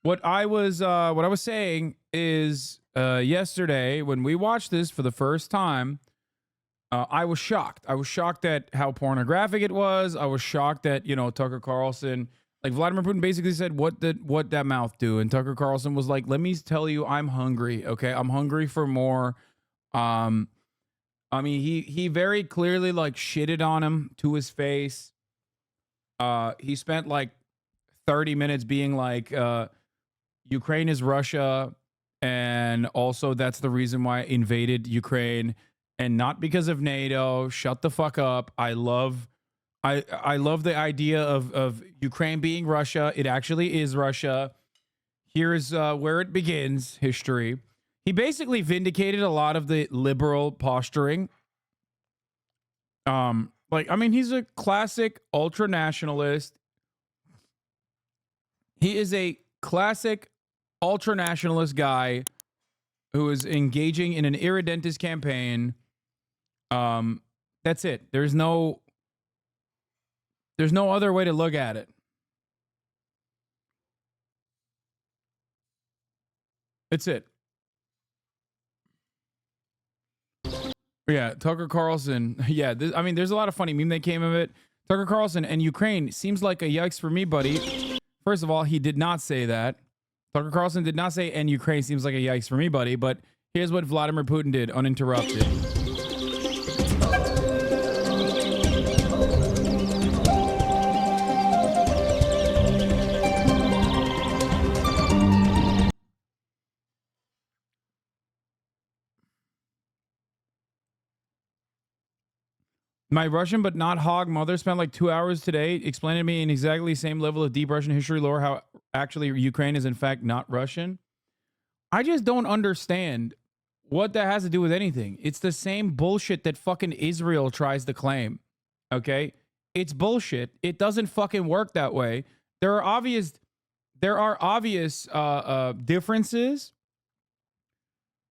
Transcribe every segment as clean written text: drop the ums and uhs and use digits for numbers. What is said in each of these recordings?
what I was saying is yesterday when we watched this for the first time, I was shocked. I was shocked at how pornographic it was. I was shocked that, you know, Tucker Carlson, like Vladimir Putin basically said, what that mouth do? And Tucker Carlson was like, let me tell you, I'm hungry. Okay. I'm hungry for more. Um, I mean, he very clearly like shitted on him to his face. He spent like 30 minutes being like, Ukraine is Russia. And also that's the reason why I invaded Ukraine. And not because of NATO. Shut the fuck up. I love the idea of Ukraine being Russia. It actually is Russia. Here's where it begins, history. He basically vindicated a lot of the liberal posturing. Like, I mean, he's a classic ultra nationalist. He is a classic ultra nationalist guy who is engaging in an irredentist campaign. That's it. There's no other way to look at it. It's it. Yeah, Tucker Carlson. Yeah, I mean, there's a lot of funny meme that came of it. Tucker Carlson and Ukraine seems like a yikes for me, buddy. First of all, he did not say that. Tucker Carlson did not say, and Ukraine seems like a yikes for me, buddy. But here's what Vladimir Putin did, uninterrupted. My Russian but not hog mother spent like 2 hours today explaining to me in exactly the same level of deep Russian history lore how actually Ukraine is in fact not Russian. I just don't understand what that has to do with anything. It's the same bullshit that fucking Israel tries to claim. Okay? It's bullshit. It doesn't fucking work that way. There are obvious differences.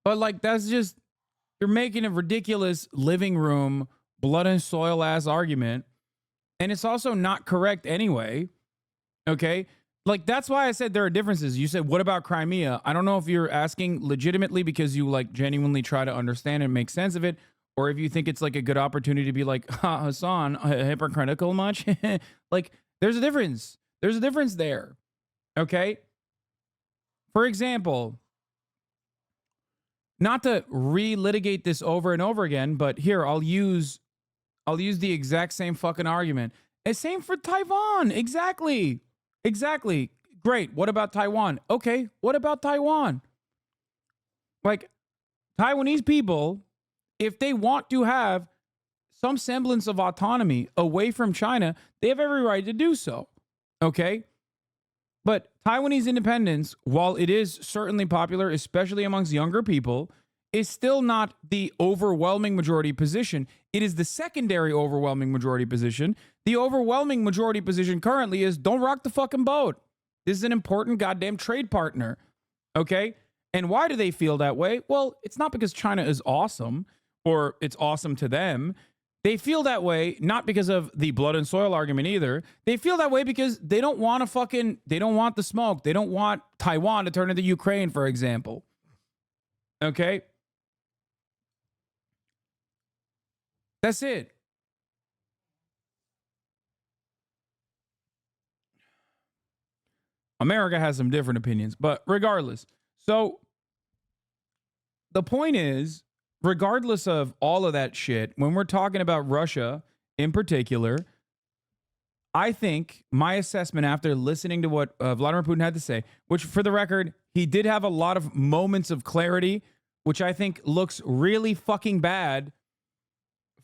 But like that's just, you're making a ridiculous living room blood and soil ass argument. And it's also not correct anyway. Okay. Like, that's why I said there are differences. You said, what about Crimea? I don't know if you're asking legitimately because you like genuinely try to understand and make sense of it, or if you think it's like a good opportunity to be like, Hasan, hypocritical much? Like, there's a difference. There's a difference there. Okay. For example, not to relitigate this over and over again, but here, I'll use the exact same fucking argument. And same for Taiwan. Exactly. Great. What about Taiwan? Okay. What about Taiwan? Like, Taiwanese people, if they want to have some semblance of autonomy away from China, they have every right to do so. Okay. But Taiwanese independence, while it is certainly popular, especially amongst younger people, is still not the overwhelming majority position. It is the secondary overwhelming majority position. The overwhelming majority position currently is don't rock the fucking boat. This is an important goddamn trade partner. Okay? And why do they feel that way? Well, it's not because China is awesome or it's awesome to them. They feel that way not because of the blood and soil argument either. They feel that way because they don't want they don't want the smoke. They don't want Taiwan to turn into Ukraine, for example. Okay? That's it. America has some different opinions, but regardless. So the point is, regardless of all of that shit, when we're talking about Russia in particular, I think my assessment after listening to what Vladimir Putin had to say, which for the record, he did have a lot of moments of clarity, which I think looks really fucking bad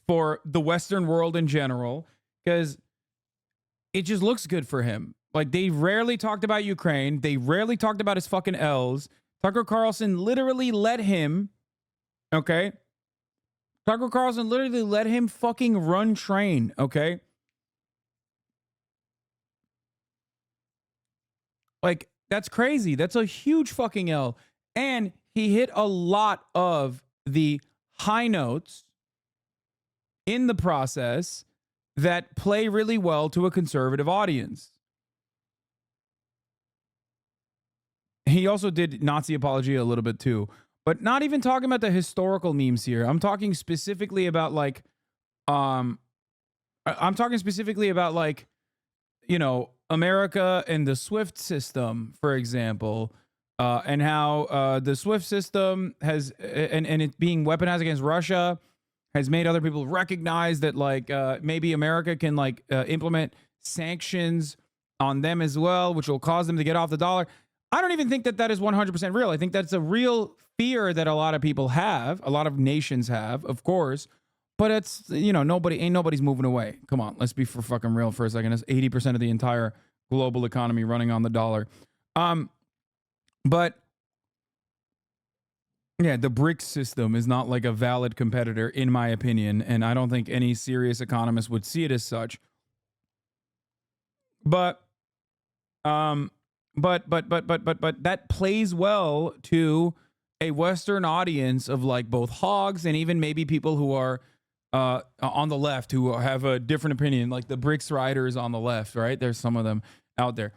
for the Western world in general, because it just looks good for him. Like, they rarely talked about Ukraine. They rarely talked about his fucking L's. Tucker Carlson literally let him, okay? Tucker Carlson literally let him fucking run train, okay? Like, that's crazy. That's a huge fucking L. And he hit a lot of the high notes in the process that play really well to a conservative audience. he also did Nazi apology a little bit too, but not even talking about the historical memes here. I'm talking specifically about like, I'm talking specifically about like, you know, America and the SWIFT system, for example, and how the SWIFT system has, and it being weaponized against Russia, has made other people recognize that like maybe America can like implement sanctions on them as well, which will cause them to get off the dollar. I don't even think that that is 100% real. I think that's a real fear that a lot of people have, a lot of nations have, of course. But it's, you know, nobody's moving away. Come on, let's be for fucking real for a second. It's 80% of the entire global economy running on the dollar. But yeah, the BRICS system is not like a valid competitor, in my opinion, and I don't think any serious economist would see it as such. But that plays well to a Western audience of like both hogs and even maybe people who are on the left who have a different opinion, like the BRICS riders on the left, right? There's some of them out there.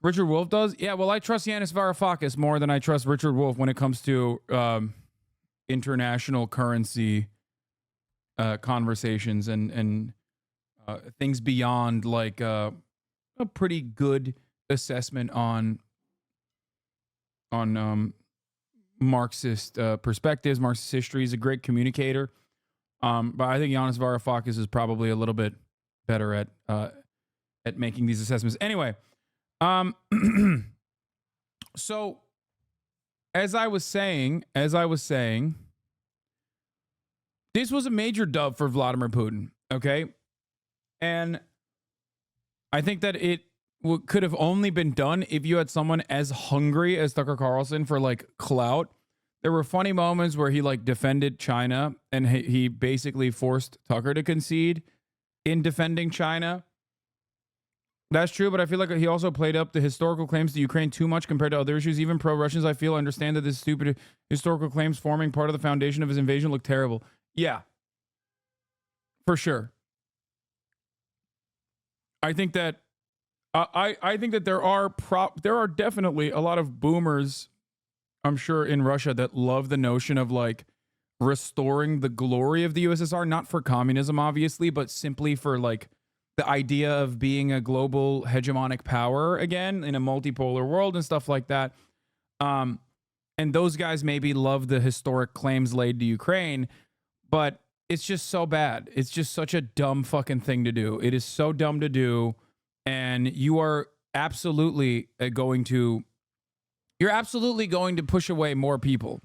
Richard Wolff does? Yeah, well, I trust Yanis Varoufakis more than I trust Richard Wolff when it comes to international currency conversations and things beyond like a pretty good assessment on Marxist perspectives. Marxist history. Is a great communicator. But I think Yanis Varoufakis is probably a little bit better at making these assessments. Anyway, so as I was saying, this was a major dub for Vladimir Putin. Okay, and I think that it could have only been done if you had someone as hungry as Tucker Carlson for like clout. There were funny moments where he like defended China and he basically forced Tucker to concede in defending China. That's true, but I feel like he also played up the historical claims to Ukraine too much compared to other issues. Even pro-Russians, I feel, understand that this stupid historical claims forming part of the foundation of his invasion look terrible. Yeah, for sure. I think that I think that there are definitely a lot of boomers, I'm sure, in Russia that love the notion of like restoring the glory of the USSR, not for communism, obviously, but simply for like the idea of being a global hegemonic power again in a multipolar world and stuff like that. And those guys maybe love the historic claims laid to Ukraine, but it's just so bad. It's just such a dumb fucking thing to do. It is so dumb to do. And you are absolutely going to push away more people.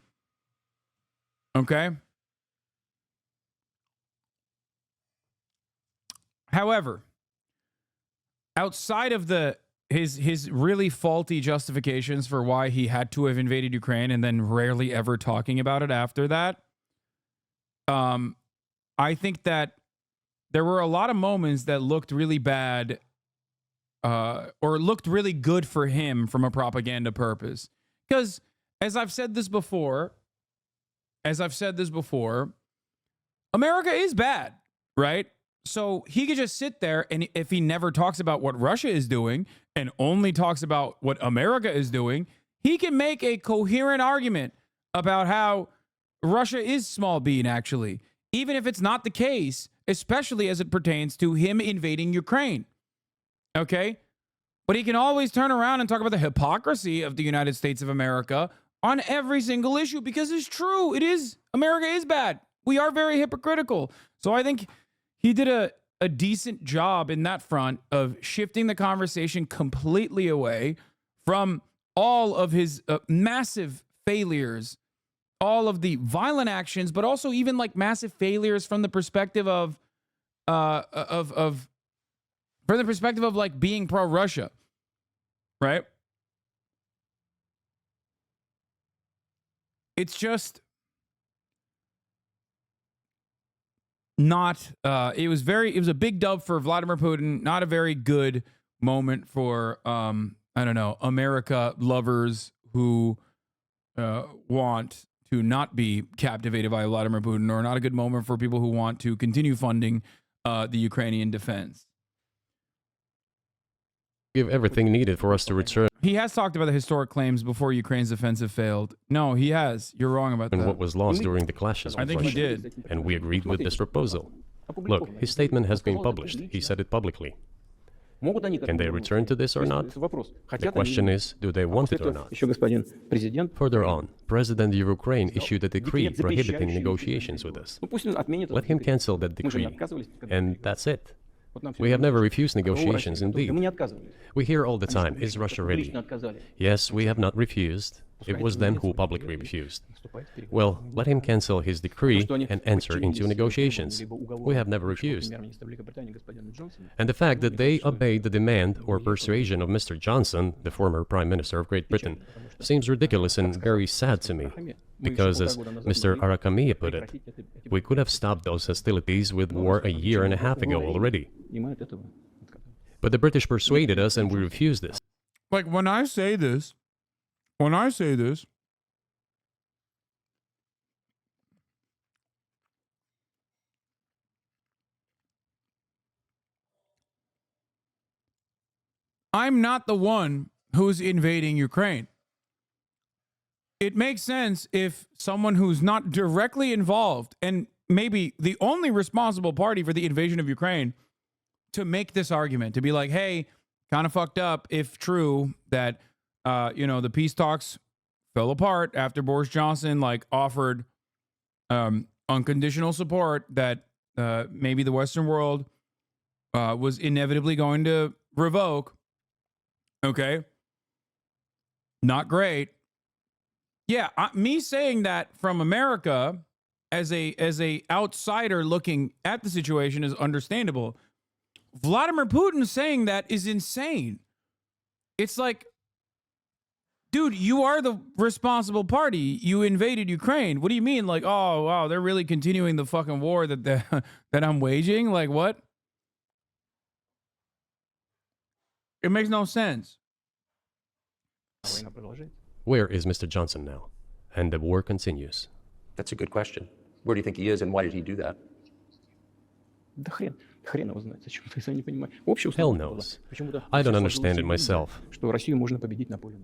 Okay? However, outside of his really faulty justifications for why he had to have invaded Ukraine and then rarely ever talking about it after that, I think that there were a lot of moments that looked really bad or looked really good for him from a propaganda purpose. Because as I've said this before, America is bad, right? So he could just sit there, and if he never talks about what Russia is doing and only talks about what America is doing, he can make a coherent argument about how Russia is small bean, actually, even if it's not the case, especially as it pertains to him invading Ukraine. Okay? But he can always turn around and talk about the hypocrisy of the United States of America on every single issue, because it's true. It is. America is bad. We are very hypocritical. So I think he did a decent job in that front of shifting the conversation completely away from all of his massive failures, all of the violent actions, but also even like massive failures from the perspective of like being pro-Russia, right? It's just not, it was a big dub for Vladimir Putin, not a very good moment for, I don't know, America lovers who want to not be captivated by Vladimir Putin, or not a good moment for people who want to continue funding the Ukrainian defense. Give everything needed for us to return. He has talked about the historic claims before Ukraine's offensive failed. No, he has. You're wrong about And that. what was lost during the clashes I with think he Russia. did. And we agreed with this proposal. Look, his statement has been published. He said it publicly. Can they return to this or not? The question is, do they want it or not? Further on, President of Ukraine issued a decree prohibiting negotiations with us. Let him cancel that decree, and that's it. We have never refused negotiations, indeed. We hear all the time, is Russia ready? Yes, we have not refused. It was them who publicly refused. Well, let him cancel his decree and enter into negotiations. We have never refused. And the fact that they obeyed the demand or persuasion of Mr. Johnson, the former Prime Minister of Great Britain, seems ridiculous and very sad to me. Because, as Mr. Arakamiya put it, we could have stopped those hostilities with war a year and a half ago already. But the British persuaded us and we refused this. Like, when I say this, I'm not the one who's invading Ukraine. It makes sense if someone who's not directly involved and maybe the only responsible party for the invasion of Ukraine to make this argument, to be like, hey, kind of fucked up if true that, the peace talks fell apart after Boris Johnson offered unconditional support that maybe the Western world was inevitably going to revoke. Okay. Not great. Yeah, me saying that from America as a outsider looking at the situation is understandable. Vladimir Putin saying that is insane. It's like, dude, you are the responsible party. You invaded Ukraine. What do you mean? Like, oh, wow, they're really continuing the fucking war that I'm waging? Like, what? It makes no sense. Where is Mr. Johnson now? And the war continues. That's a good question. Where do you think he is and why did he do that? Hell knows. I don't understand it myself.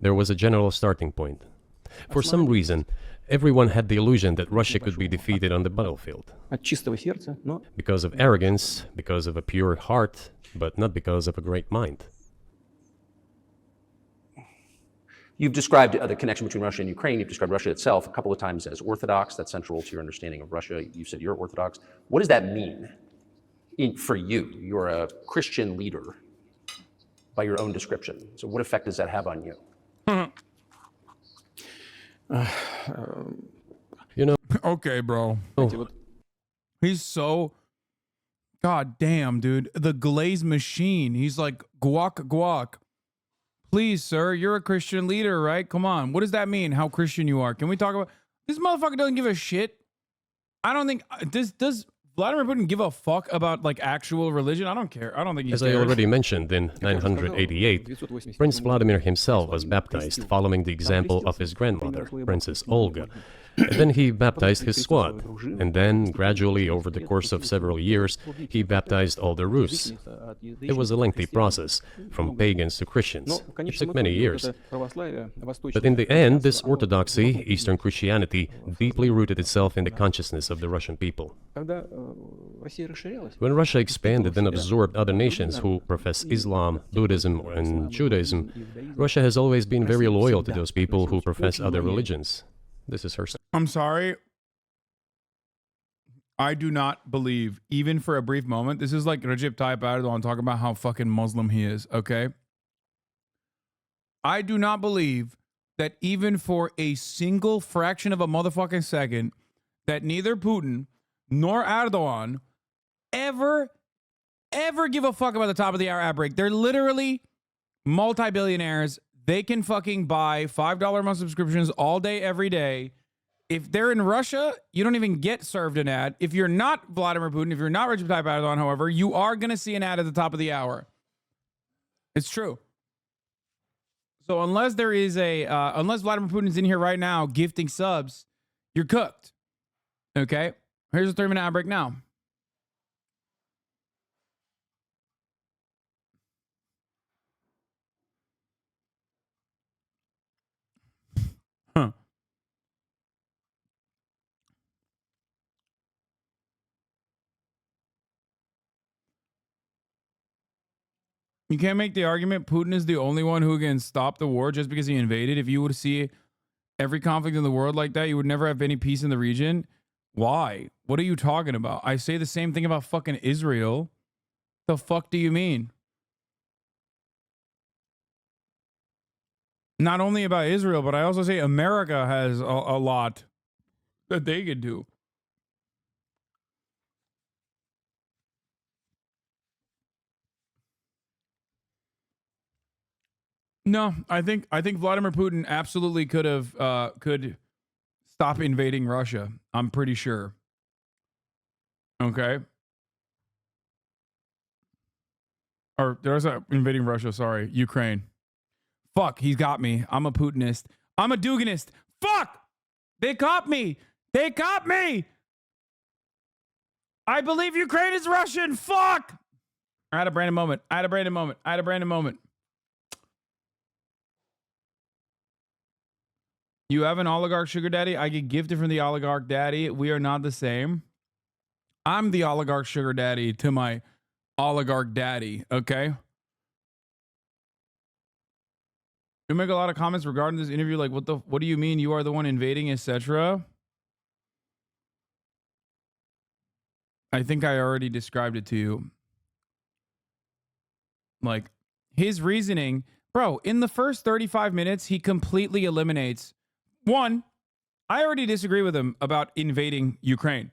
There was a general starting point. For some reason, everyone had the illusion that Russia could be defeated on the battlefield. Because of arrogance, because of a pure heart, but not because of a great mind. You've described the connection between Russia and Ukraine. You've described Russia itself a couple of times as Orthodox. That's central to your understanding of Russia. You said you're Orthodox. What does that mean for you? You're a Christian leader by your own description. So what effect does that have on you? Okay, bro. He's so... God damn, dude. The glaze machine. He's like, guac. Please, sir, you're a Christian leader, right? Come on. What does that mean, how Christian you are? Can we talk about... This motherfucker doesn't give a shit. I don't think... Does Vladimir Putin give a fuck about, actual religion? I don't care. I don't think he cares. As I already mentioned, in 988, Prince Vladimir himself was baptized following the example of his grandmother, Princess Olga. And then he baptized his squad. And then, gradually, over the course of several years, he baptized all the Rus. It was a lengthy process, from pagans to Christians. It took many years. But in the end, this orthodoxy, Eastern Christianity, deeply rooted itself in the consciousness of the Russian people. When Russia expanded and absorbed other nations who profess Islam, Buddhism, and Judaism, Russia has always been very loyal to those people who profess other religions. This is her... I'm sorry. I do not believe, even for a brief moment, this is like Recep Tayyip Erdogan talking about how fucking Muslim he is, okay? I do not believe that even for a single fraction of a motherfucking second that neither Putin nor Erdogan ever give a fuck about the top of the hour ad break. They're literally multi-billionaires. They can fucking buy $5 a month subscriptions all day, every day. If they're in Russia, you don't even get served an ad. If you're not Vladimir Putin, if you're not Recep Tayyip Erdogan, however, you are going to see an ad at the top of the hour. It's true. So unless there is unless Vladimir Putin's in here right now gifting subs, you're cooked. Okay? Here's a 3-minute ad break now. You can't make the argument Putin is the only one who can stop the war just because he invaded. If you would see every conflict in the world like that, you would never have any peace in the region. Why? What are you talking about? I say the same thing about fucking Israel. The fuck do you mean? Not only about Israel, but I also say America has a lot that they could do. No, I think Vladimir Putin absolutely could stop invading Russia. I'm pretty sure. Okay. Or there's invading Russia, sorry, Ukraine. Fuck, he's got me. I'm a Putinist. I'm a Duganist. Fuck! They caught me. They caught me. I believe Ukraine is Russian. Fuck! I had a Brandon moment. I had a Brandon moment. I had a Brandon moment. You have an oligarch sugar daddy? I get gifted from the oligarch daddy. We are not the same. I'm the oligarch sugar daddy to my oligarch daddy, okay? You make a lot of comments regarding this interview, like, what do you mean you are the one invading, etc.? I think I already described it to you. Like, his reasoning, bro, in the first 35 minutes, he completely eliminates. One, I already disagree with him about invading Ukraine.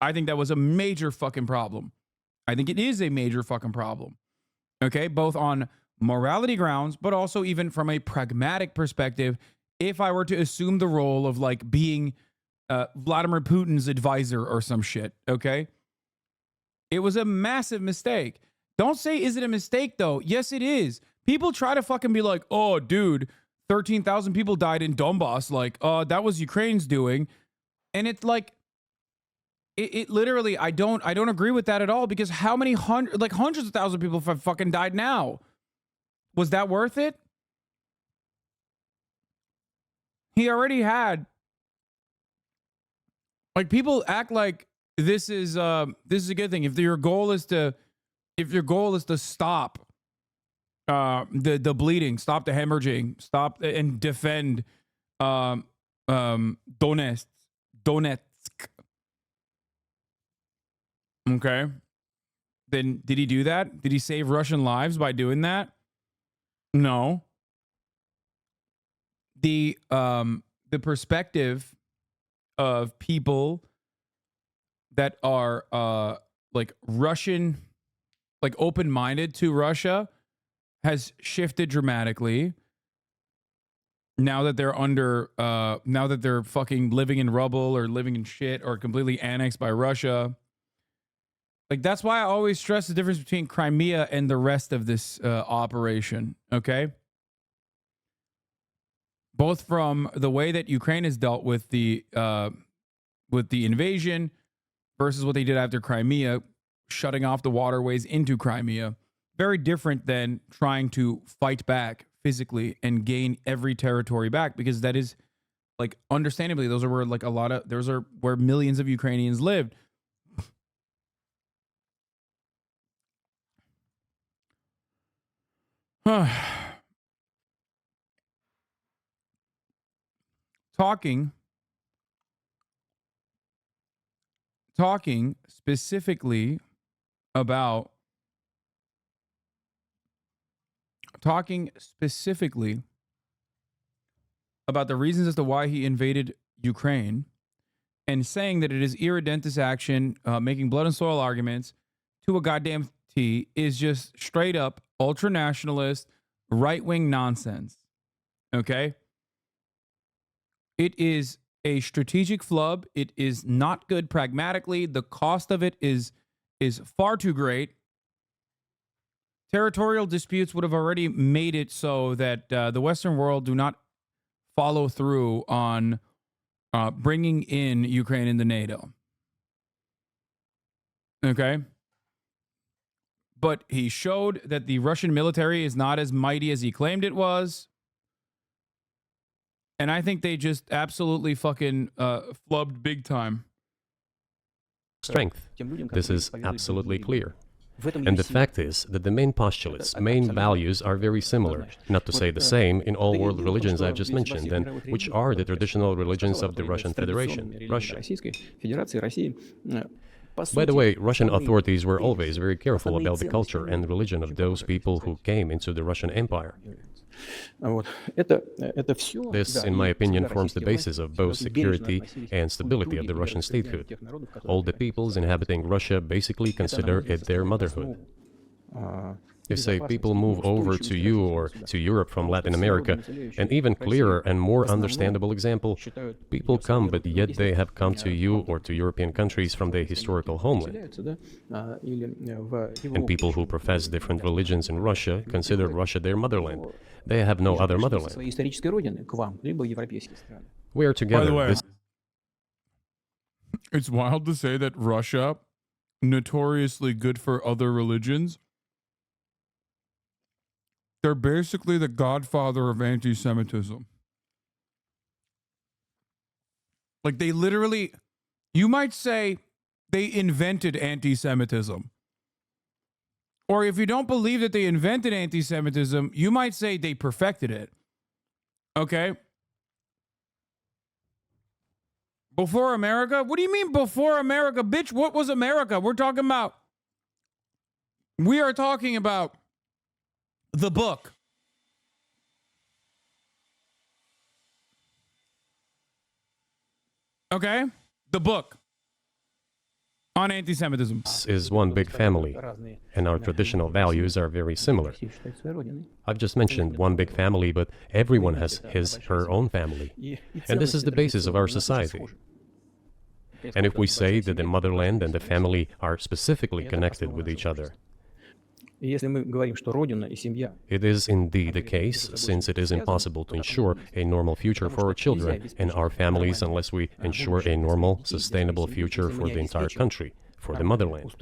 I think that was a major fucking problem. I think it is a major fucking problem. Okay, both on morality grounds, but also even from a pragmatic perspective, if I were to assume the role of like being Vladimir Putin's advisor or some shit, okay? It was a massive mistake. Don't say, is it a mistake though? Yes, it is. People try to fucking be like, oh, dude, 13,000 people died in Donbass. Like, that was Ukraine's doing. And it's like, it literally, I don't agree with that at all, because how many hundreds of thousands of people have fucking died now? Was that worth it? He already had, like, people act like this is a good thing. If your goal is to stop the bleeding, stop the hemorrhaging, stop and defend Donetsk. Okay. Then did he do that? Did he save Russian lives by doing that? No. The perspective of people that are like Russian, like open-minded to Russia, has shifted dramatically. Now that they're now that they're fucking living in rubble or living in shit or completely annexed by Russia. Like, that's why I always stress the difference between Crimea and the rest of this operation, okay? Both from the way that Ukraine has dealt with the invasion versus what they did after Crimea, shutting off the waterways into Crimea. Very different than trying to fight back physically and gain every territory back, because that is, like, understandably, those are where, like, those are where millions of Ukrainians lived. Talking specifically about the reasons as to why he invaded Ukraine, and saying that it is irredentist action, making blood and soil arguments to a goddamn T, is just straight up ultra-nationalist, right-wing nonsense. Okay? It is a strategic flub. It is not good pragmatically. The cost of it is far too great. Territorial disputes would have already made it so that the Western world do not follow through on bringing in Ukraine into NATO. Okay? But he showed that the Russian military is not as mighty as he claimed it was. And I think they just absolutely fucking flubbed big time. Strength. This is absolutely clear. And the fact is that the main postulates, main values are very similar, not to say the same, in all world religions I've just mentioned, and which are the traditional religions of the Russian Federation, Russia. By the way, Russian authorities were always very careful about the culture and religion of those people who came into the Russian Empire. This, in my opinion, forms the basis of both security and stability of the Russian statehood. All the peoples inhabiting Russia basically consider it their motherhood. If, say, people move over to you or to Europe from Latin America, an even clearer and more understandable example, people come, but yet they have come to you or to European countries from their historical homeland. And people who profess different religions in Russia consider Russia their motherland. They have no other motherland. We are together. By the way, it's wild to say that Russia, notoriously good for other religions, they're basically the godfather of anti-Semitism. Like, they literally, you might say they invented anti-Semitism. Or if you don't believe that they invented anti-Semitism, you might say they perfected it. Okay? Before America? What do you mean before America? Bitch, what was America? We are talking about the book. Okay? The book on anti-Semitism. This is one big family, and our traditional values are very similar. I've just mentioned one big family, but everyone has her own family. And this is the basis of our society. And if we say that the motherland and the family are specifically connected with each other, it is indeed the case, since it is impossible to ensure a normal future for our children and our families unless we ensure a normal, sustainable future for the entire country, for the motherland.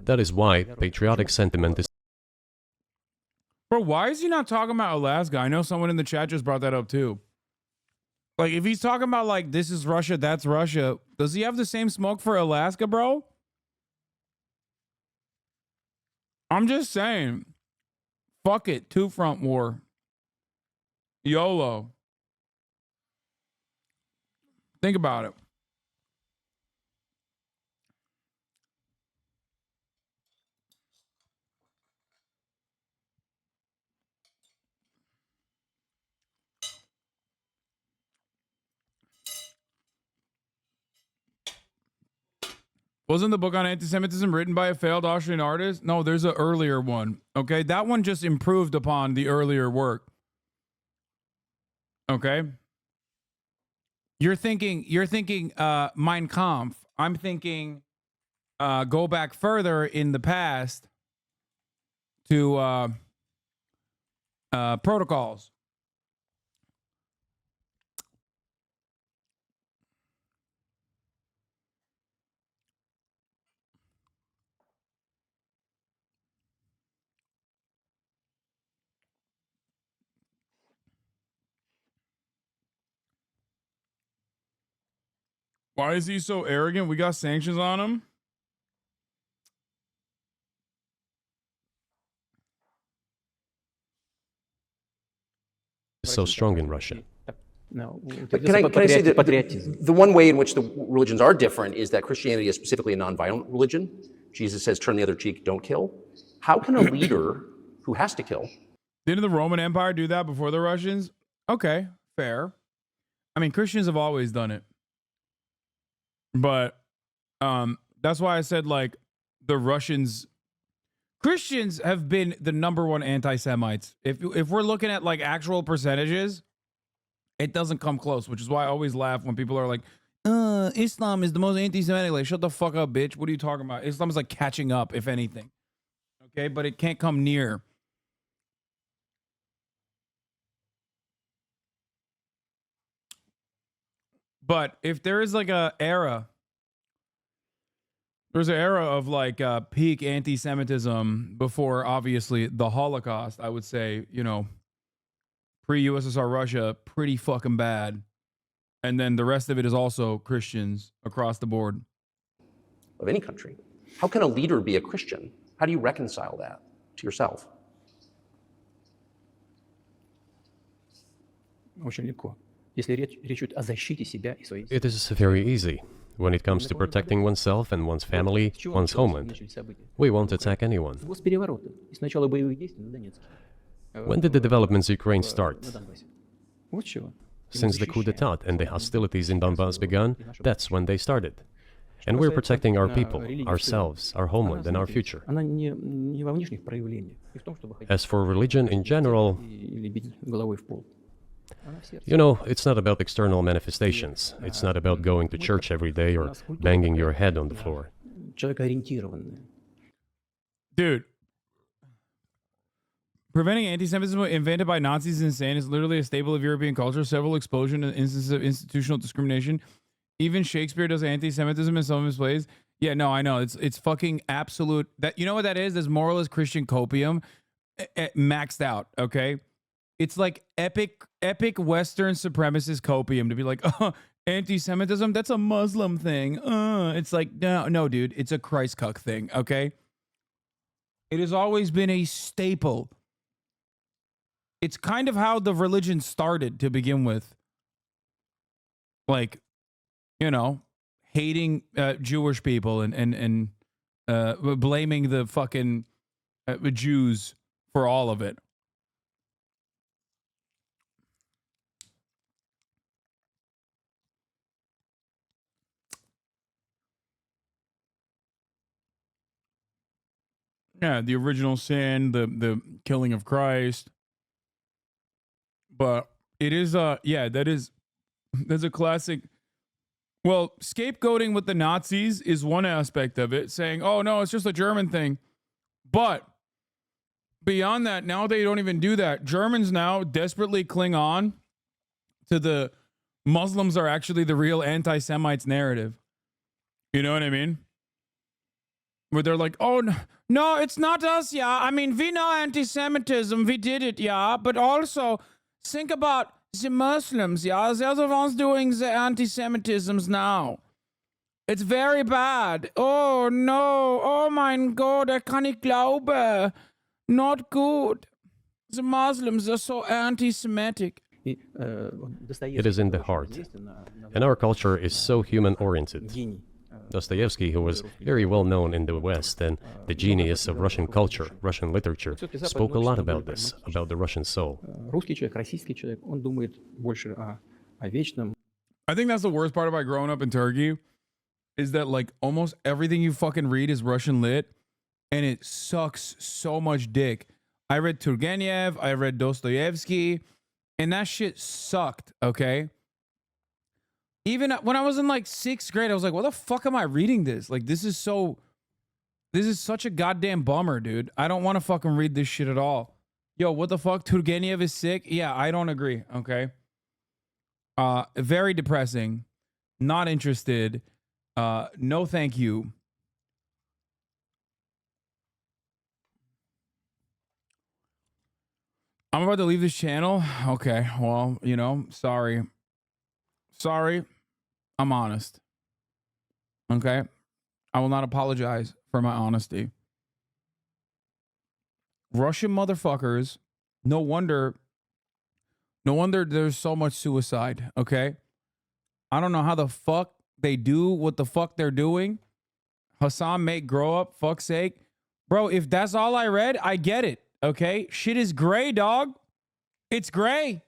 That is why patriotic sentiment is... Bro, why is he not talking about Alaska? I know someone in the chat just brought that up too. Like, if he's talking about, like, this is Russia, that's Russia, does he have the same smoke for Alaska, bro? I'm just saying, fuck it, two-front war. YOLO. Think about it. Wasn't the book on anti-Semitism written by a failed Austrian artist? No, there's an earlier one. Okay, that one just improved upon the earlier work. Okay, you're thinking Mein Kampf. I'm thinking go back further in the past to Protocols. Why is he so arrogant? We got sanctions on him. So strong in Russia. But can I say that the one way in which the religions are different is that Christianity is specifically a nonviolent religion. Jesus says, turn the other cheek, don't kill. How can a leader who has to kill... Didn't the Roman Empire do that before the Russians? Okay, fair. I mean, Christians have always done it. But that's why I said, like, the Christians have been the #1 anti-Semites. If we're looking at, like, actual percentages, it doesn't come close, which is why I always laugh when people are like, Islam is the most anti-Semitic. Like, shut the fuck up, bitch. What are you talking about? Islam is, like, catching up, if anything. Okay, but it can't come near. But if there is, like, there's an era of, like, peak anti-Semitism before, obviously, the Holocaust, I would say, you know, pre-USSR Russia, pretty fucking bad. And then the rest of it is also Christians across the board. Of any country. How can a leader be a Christian? How do you reconcile that to yourself? Очень легко. Если речь идет о защите себя и своей It is very easy. When it comes to protecting oneself and one's family, one's homeland, we won't attack anyone. Госперевороты и с начала боевых действий на Донецке. When did the developments in Ukraine start? На Донбассе. Вот с чего. Since the coup d'etat and the hostilities in Donbass began, that's when they started. And we're protecting our people, ourselves, our homeland, and our future. Она не во внешних проявлениях, и в том, чтобы ходить As for religion in general, или бить головой в пол. Она в сердце. you know, it's not about external manifestations. It's not about going to church every day or banging your head on the floor. Человекоориентированная. Dude, preventing anti-Semitism invented by Nazis is insane. It's literally a staple of European culture. Several explosion and instances of institutional discrimination. Even Shakespeare does anti-Semitism in some of his plays. Yeah, no, I know. It's fucking absolute. That, you know what that is? That's moralist Christian copium maxed out, okay? It's like epic Western supremacist copium to be like, oh, anti-Semitism, that's a Muslim thing. It's like, no, dude, it's a Christ cuck thing, okay? It has always been a staple. It's kind of how the religion started to begin with. Like, you know, hating Jewish people and blaming the fucking Jews for all of it. Yeah, the original sin, the killing of Christ. But it is that's a classic. Well, scapegoating with the Nazis is one aspect of it, saying, "Oh no, it's just a German thing." But beyond that, now they don't even do that. Germans now desperately cling on to the Muslims are actually the real anti-Semites narrative. You know what I mean? Where they're like, "Oh no, it's not us, yeah. I mean, we know anti-Semitism, we did it, yeah. But also, think about the Muslims, yeah. They're the ones doing the anti-Semitisms now. It's very bad. Oh no, oh mein Gott, I kann nicht glaube. Not good. The Muslims are so anti-Semitic." it is in the heart. And our culture is so human-oriented. Dostoevsky, who was very well known in the West and the genius of Russian culture, Russian literature, spoke a lot about this, about the Russian soul. Русский человек, российский человек, он думает больше о вечном. I think that's the worst part about growing up in Turkey is that like almost everything you fucking read is Russian lit and it sucks so much dick. I read Turgenev, I read Dostoevsky, and that shit sucked, okay? Even when I was in like 6th grade, I was like, what the fuck am I reading this? Like, this is such a goddamn bummer, dude. I don't want to fucking read this shit at all. Yo, what the fuck? Turgenev is sick? Yeah, I don't agree, okay? Very depressing. Not interested. No thank you. I'm about to leave this channel. Okay, well, you know, sorry. I'm honest. Okay? I will not apologize for my honesty. Russian motherfuckers, no wonder there's so much suicide, okay? I don't know how the fuck they do what the fuck they're doing. Hasan, mate, grow up, fuck's sake. Bro, if that's all I read, I get it, okay? Shit is gray, dog. It's gray.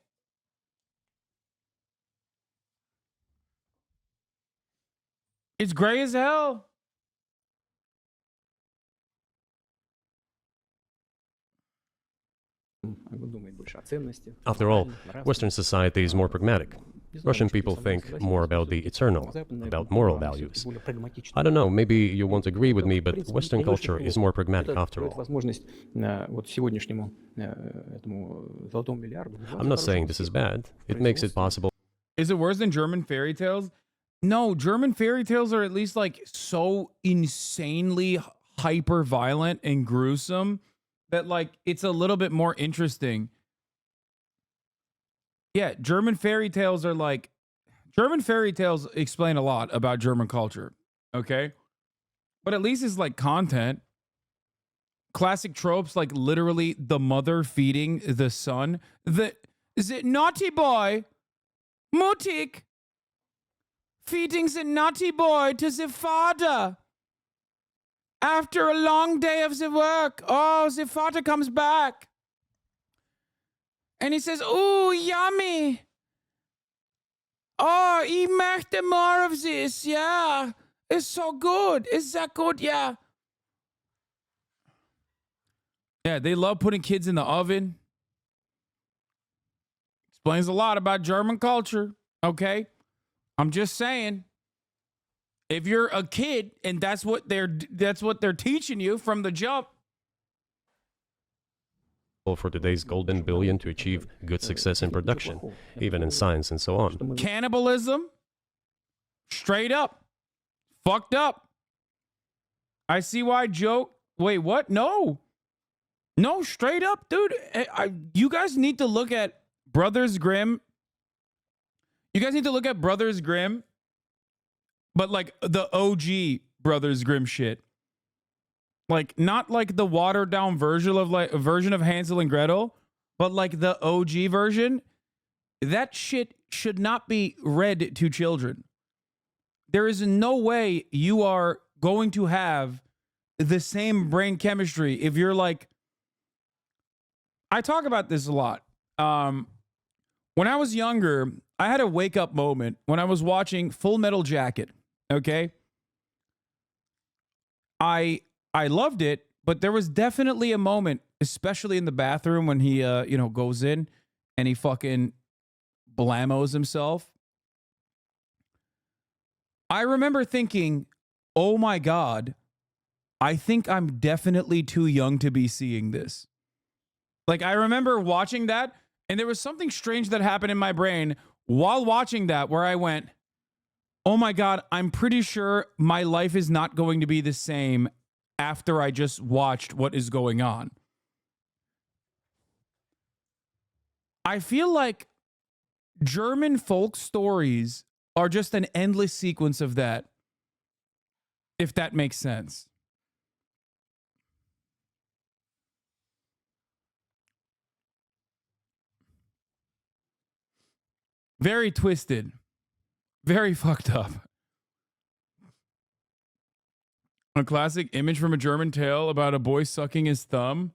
It's gray as hell. After all, Western society is more pragmatic. Russian people think more about the eternal, about moral values. I don't know, maybe you won't agree with me, but Western culture is more pragmatic after all. I'm not saying this is bad. It makes it possible. Is it worse than German fairy tales? No, German fairy tales are at least like so insanely hyper violent and gruesome that like it's a little bit more interesting. Yeah, German fairy tales explain a lot about German culture. Okay. But at least it's like content. Classic tropes like literally the mother feeding the son. The naughty boy, Mutik, feeding the naughty boy to the father. After a long day of the work, oh, the father comes back. And he says, ooh, yummy. Oh, ich möchte more of this, yeah. It's so good. Is that good? Yeah. Yeah, they love putting kids in the oven. Explains a lot about German culture, okay? I'm just saying, if you're a kid and that's what they're teaching you from the jump. For today's golden billion to achieve good success in production, even in science and so on. Cannibalism, straight up, fucked up. I see why Joe. Wait, what? No, straight up, dude. You guys need to look at Brothers Grimm. You guys need to look at Brothers Grimm, but like the OG Brothers Grimm shit. Like, not like the watered down version of Hansel and Gretel, but like the OG version. That shit should not be read to children. There is no way you are going to have the same brain chemistry if you're like. I talk about this a lot. When I was younger, I had a wake up moment when I was watching Full Metal Jacket. Okay. I loved it, but there was definitely a moment, especially in the bathroom when he, goes in and he fucking blamos himself. I remember thinking, oh my God, I think I'm definitely too young to be seeing this. Like, I remember watching that, and there was something strange that happened in my brain while watching that where I went, oh my God, I'm pretty sure my life is not going to be the same after I just watched what is going on. I feel like German folk stories are just an endless sequence of that, if that makes sense. Very twisted. Very fucked up. A classic image from a German tale about a boy sucking his thumb.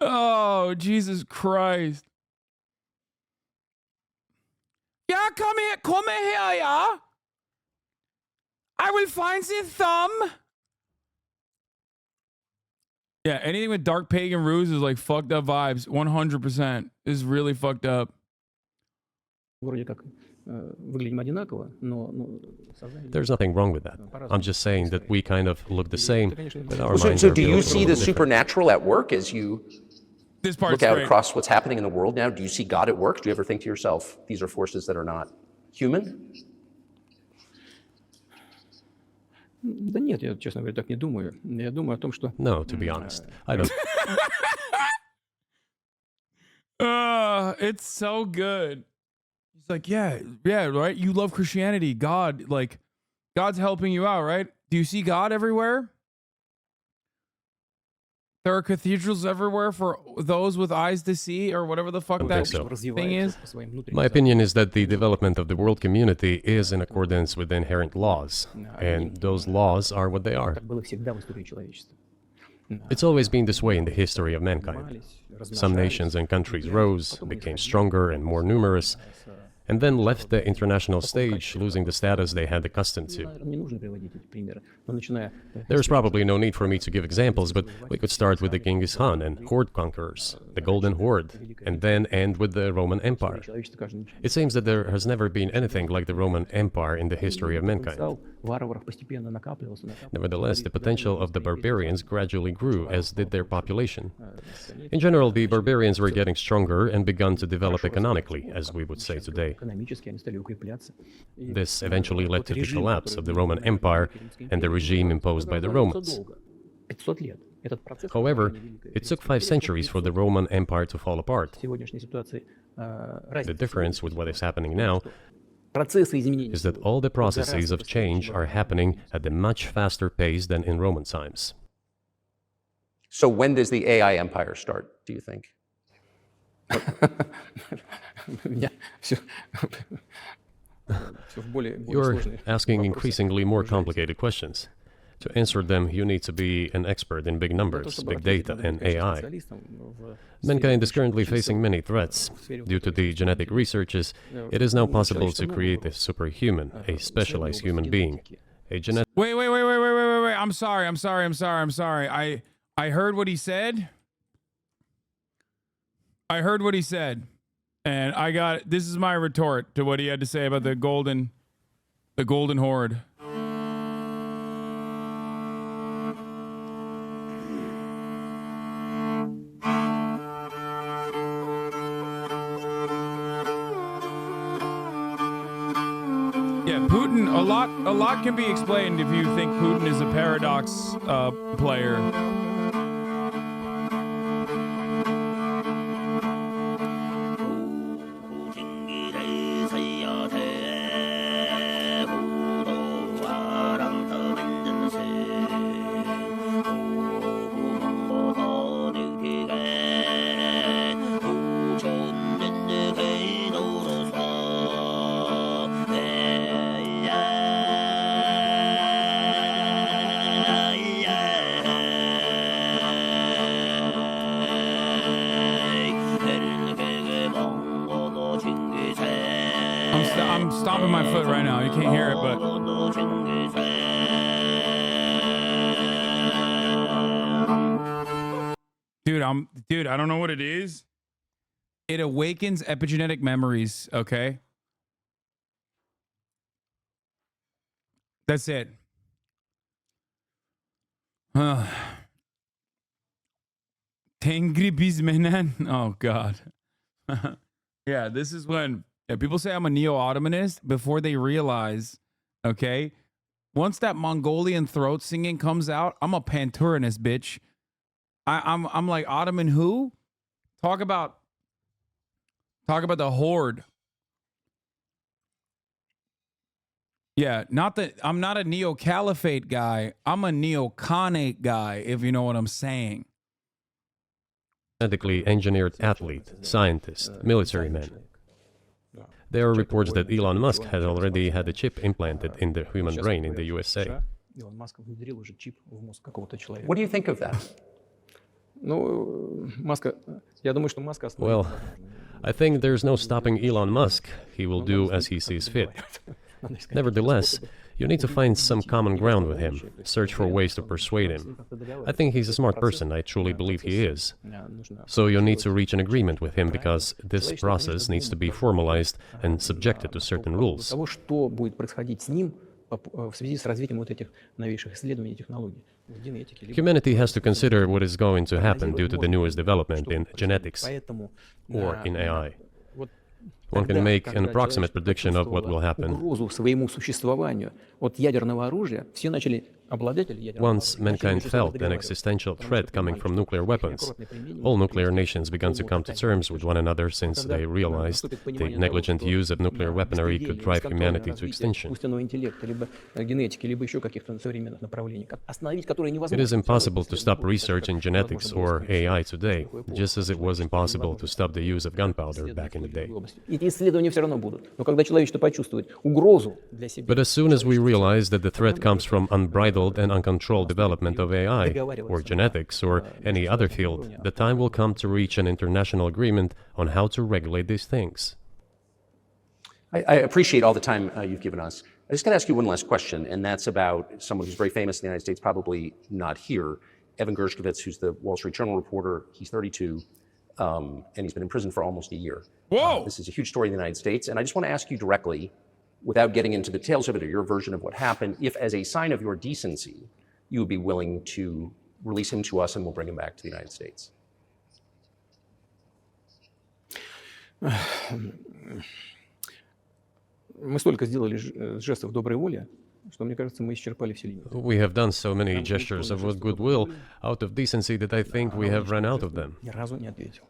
Oh, Jesus Christ. Yeah, come here, yeah. I will find the thumb. Yeah, anything with dark pagan ruse is like fucked up vibes. 100% is really fucked up. There's nothing wrong with that. I'm just saying that we kind of look the same, but our minds So are do you built see a the little different. supernatural at work as you This part's look out great. across what's happening in the world now? Do you see God at work? Do you ever think to yourself, these are forces that are not human? Да нет, я, честно говоря, так не думаю. Я думаю о том, что... No, to be honest, I don't. It's so good. He's like, yeah, right? You love Christianity. God, like, God's helping you out, right? Do you see God everywhere? There are cathedrals everywhere for those with eyes to see, or whatever the fuck that so. thing is. My opinion is that the development of the world community is in accordance with inherent laws, and those laws are what they are. Так было всегда в истории человечества. It's always been this way in the history of mankind. Some nations and countries rose, became stronger and more numerous, and then left the international stage, losing the status they had accustomed to. Не нужно приводить эти примеры. Но начиная... There's probably no need for me to give examples, but we could start with the Genghis Khan and horde conquerors, the Golden Horde, and then end with the Roman Empire. Человечество каждый It seems that there has never been anything like the Roman Empire in the history of mankind. потенциал варваров постепенно накапливался. Nevertheless, the potential of the barbarians gradually grew, as did their population. In general, the barbarians were getting stronger and begun to develop economically, as we would say today. Экономически они стали укрепляться. This eventually led to the collapse of the Roman Empire and the regime imposed by the Romans. 500 лет. Этот процесс However, формирования Великой it took Римской 5 империи centuries for the Roman Empire to fall apart. в сегодняшней ситуации The разница difference with what is happening now процессы изменения is that all the processes of change are happening at a much faster pace than in Roman times. So when does the AI empire start, do you think? У меня всё в более You're сложные asking вопросы increasingly more погружаетесь. complicated questions. To answer them, you need to be an expert in big То, numbers, чтобы big ответить, data, надо быть, and конечно, AI. специалистом в Mankind is сфере currently чисел, facing many threats. в сфере Due to the искусственного genetic интеллекта. researches, it is now Ну, possible to человечество create много a superhuman, a specialized human being, a genetic Wait. I'm sorry. I heard what he said. And this is my retort to what he had to say about the golden horde. Yeah, Putin, a lot can be explained if you think Putin is a paradox player. I'm stomping my foot right now. You can't hear it, but dude, I don't know what it is. It awakens epigenetic memories, okay? That's it. Tengri bizmenen. Oh god. Yeah, this is when people say I'm a neo-Ottomanist before they realize, okay, once that Mongolian throat singing comes out, I'm a Panturinist, bitch. I'm like, Ottoman who? Talk about the horde. Yeah, not that I'm not a neo-caliphate guy. I'm a neo-khanate guy, if you know what I'm saying. genetically engineered athlete, scientist, military man. There are reports that Elon Musk has already had a chip implanted in the human brain in the USA. Илон Маск внедрил уже чип в мозг какого-то человека. What do you think of that? Ну, Маска, я думаю, что Маска остановить Well, невозможно. I think there's no stopping Elon Musk. He will do as he sees fit. Надо искать Nevertheless, you need to find some common ground with him, search for ways to persuade him. I think he's a smart person, I truly believe he is. So you need to reach an agreement with him because this process needs to be formalized and subjected to certain rules. Того, что будет происходить с ним в связи с развитием вот этих новейших исследований и технологий в генетике. Humanity has to consider what is going to happen due to the newest development in genetics or in AI. One can make an approximate prediction of what will happen. Угрозу своему существованию от ядерного оружия, все начали обладатели ядерного Once mankind felt an existential threat coming from nuclear weapons, all nuclear nations began to come to terms with one another since they realized the negligent use of nuclear weaponry could drive humanity to extinction. искусственного интеллекта, либо генетики, либо еще каких-то современных направлений, остановить которые It невозможно. is impossible to stop research in genetics or AI today, just as it was impossible to stop the use of gunpowder back in the day. Эти исследования все равно будут. Но когда человечество почувствует угрозу для себя, But as soon as we realize that the threat comes from unbridled and uncontrolled development of AI, or genetics, or any other field, the time will come to reach an international agreement on how to regulate these things. I appreciate all the time you've given us. I just got to ask you one last question, and that's about someone who's very famous in the United States, probably not here, Evan Gershkovich, who's the Wall Street Journal reporter. He's 32, and he's been in prison for almost a year. Whoa! This is a huge story in the United States, and I just want to ask you directly, without getting into the details of it or your version of what happened, if as a sign of your decency, you would be willing to release him to us and we'll bring him back to the United States. мы столько сделали жестов доброй воли. что, мне кажется, мы исчерпали все лимиты. We have done so many gestures of goodwill out of decency that I think we have run out of them. Ни разу не ответил.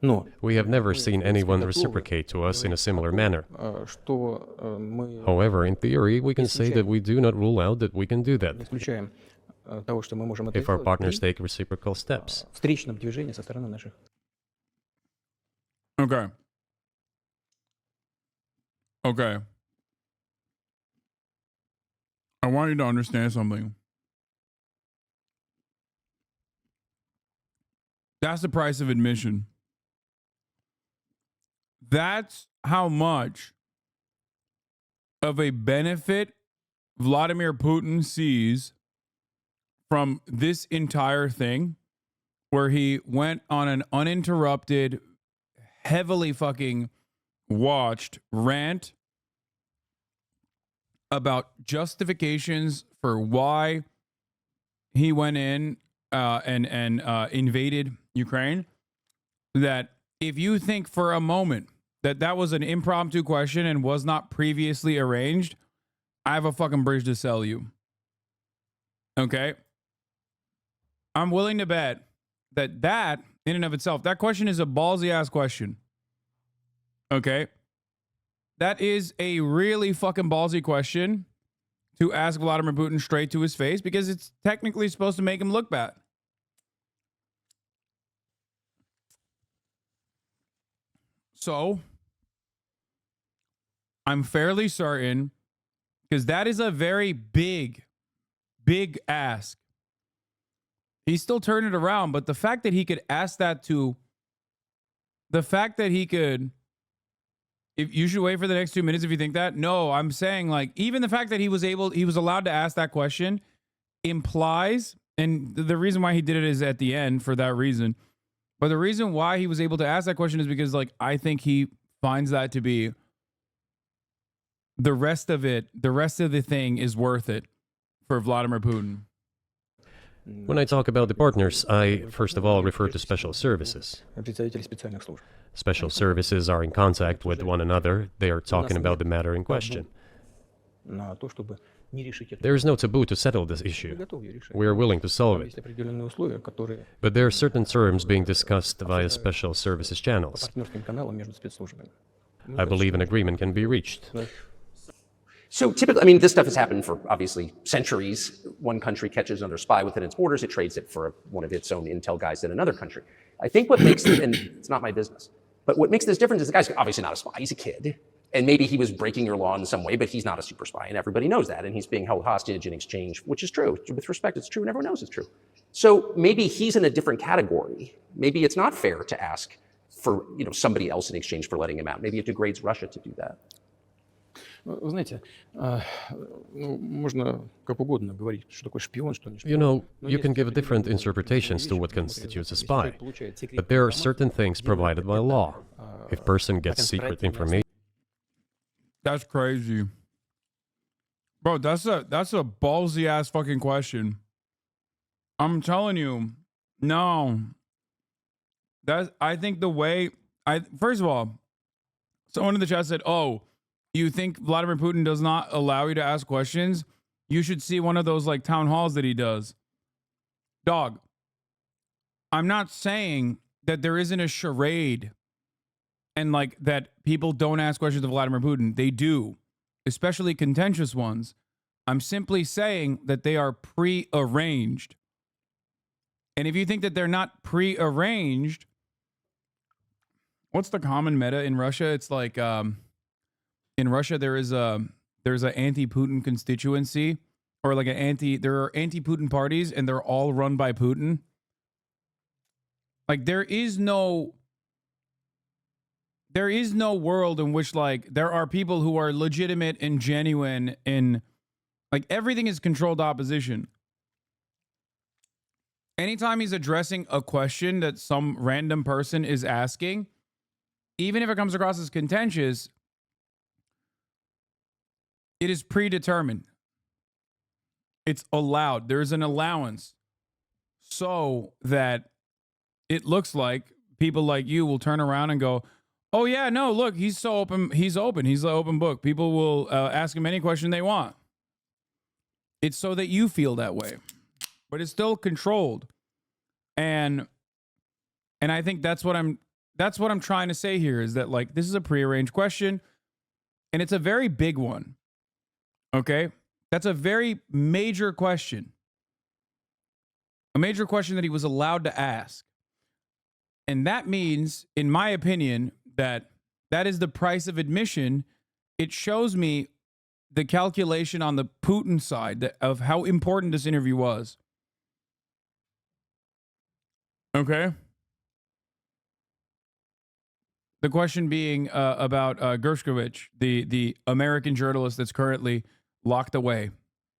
Но We have never seen anyone reciprocate to us in a similar manner. что мы However, in theory, we can say that we do not rule out that we can do не that исключаем того, что мы можем это if our сделать partners при take reciprocal steps. встречном движении со стороны наших. Okay. Okay. I want you to understand something. That's the price of admission. That's how much of a benefit Vladimir Putin sees from this entire thing, where he went on an uninterrupted, heavily fucking watched rant about justifications for why he went in and invaded Ukraine. That if you think for a moment that that was an impromptu question and was not previously arranged, I have a fucking bridge to sell you. Okay? I'm willing to bet that that, in and of itself, that question is a ballsy ass question. Okay? That is a really fucking ballsy question to ask Vladimir Putin straight to his face, because it's technically supposed to make him look bad. So, I'm fairly certain, because that is a very big ask. He still turned it around, but the fact that he could ask that to, the fact that he could, if you should wait for the next 2 minutes if you think that. No, I'm saying, like, even the fact that he was allowed to ask that question implies, and the reason why he did it is at the end for that reason. But the reason why he was able to ask that question is because, like, I think he finds that to be the rest of the thing is worth it for Vladimir Putin. When I talk about the partners, I first of all refer to special services. Представители специальных служб. Special services are in contact with one another. They are talking about the matter in question. На то, чтобы не решить это. There is no taboo to settle this issue. Готовы ее решать. We are willing to solve Есть it. определенные условия, которые But there are certain terms being discussed via special services по channels. партнерским каналам между спецслужбами. I believe an agreement can be reached. So typically, I mean, this stuff has happened for obviously centuries. One country catches another spy within its borders, it trades it for one of its own intel guys in another country. I think what makes it, and it's not my business, but what makes this different is the guy's obviously not a spy, he's a kid. And maybe he was breaking your law in some way, but he's not a super spy, and everybody knows that. And he's being held hostage in exchange, which is true. With respect, it's true, and everyone knows it's true. So maybe he's in a different category. Maybe it's not fair to ask for, you know, somebody else in exchange for letting him out. Maybe it degrades Russia to do that. Вы знаете, можно как угодно говорить, что такое шпион, что не шпион. You know, you can give different interpretations to what constitutes a spy, but there are certain things provided by law. If person gets secret information, That's crazy. Bro, that's a ballsy ass fucking question. I'm telling you, no. I think the way first of all, someone in the chat said, "Oh, you think Vladimir Putin does not allow you to ask questions? You should see one of those like town halls that he does." Dog, I'm not saying that there isn't a charade and like that people don't ask questions of Vladimir Putin. They do, especially contentious ones. I'm simply saying that they are pre-arranged. And if you think that they're not pre-arranged, what's the common meta in Russia? It's like in Russia there's an anti-Putin constituency, or like there are anti-Putin parties, and they're all run by Putin. Like there is no world in which like there are people who are legitimate and genuine, in like everything is controlled opposition. Anytime he's addressing a question that some random person is asking, even if it comes across as contentious, it is predetermined. It's allowed. There's an allowance so that it looks like people like you will turn around and go, "Oh yeah, no, look, he's so open. He's open. He's an open book. People will ask him any question they want." It's so that you feel that way, but it's still controlled. And I think that's what I'm trying to say here is that, like, this is a prearranged question and it's a very big one. Okay? That's a very major question. A major question that he was allowed to ask. And that means, in my opinion, that is the price of admission. It shows me the calculation on the Putin side of how important this interview was. Okay? The question being about Gershkovich, the American journalist that's currently locked away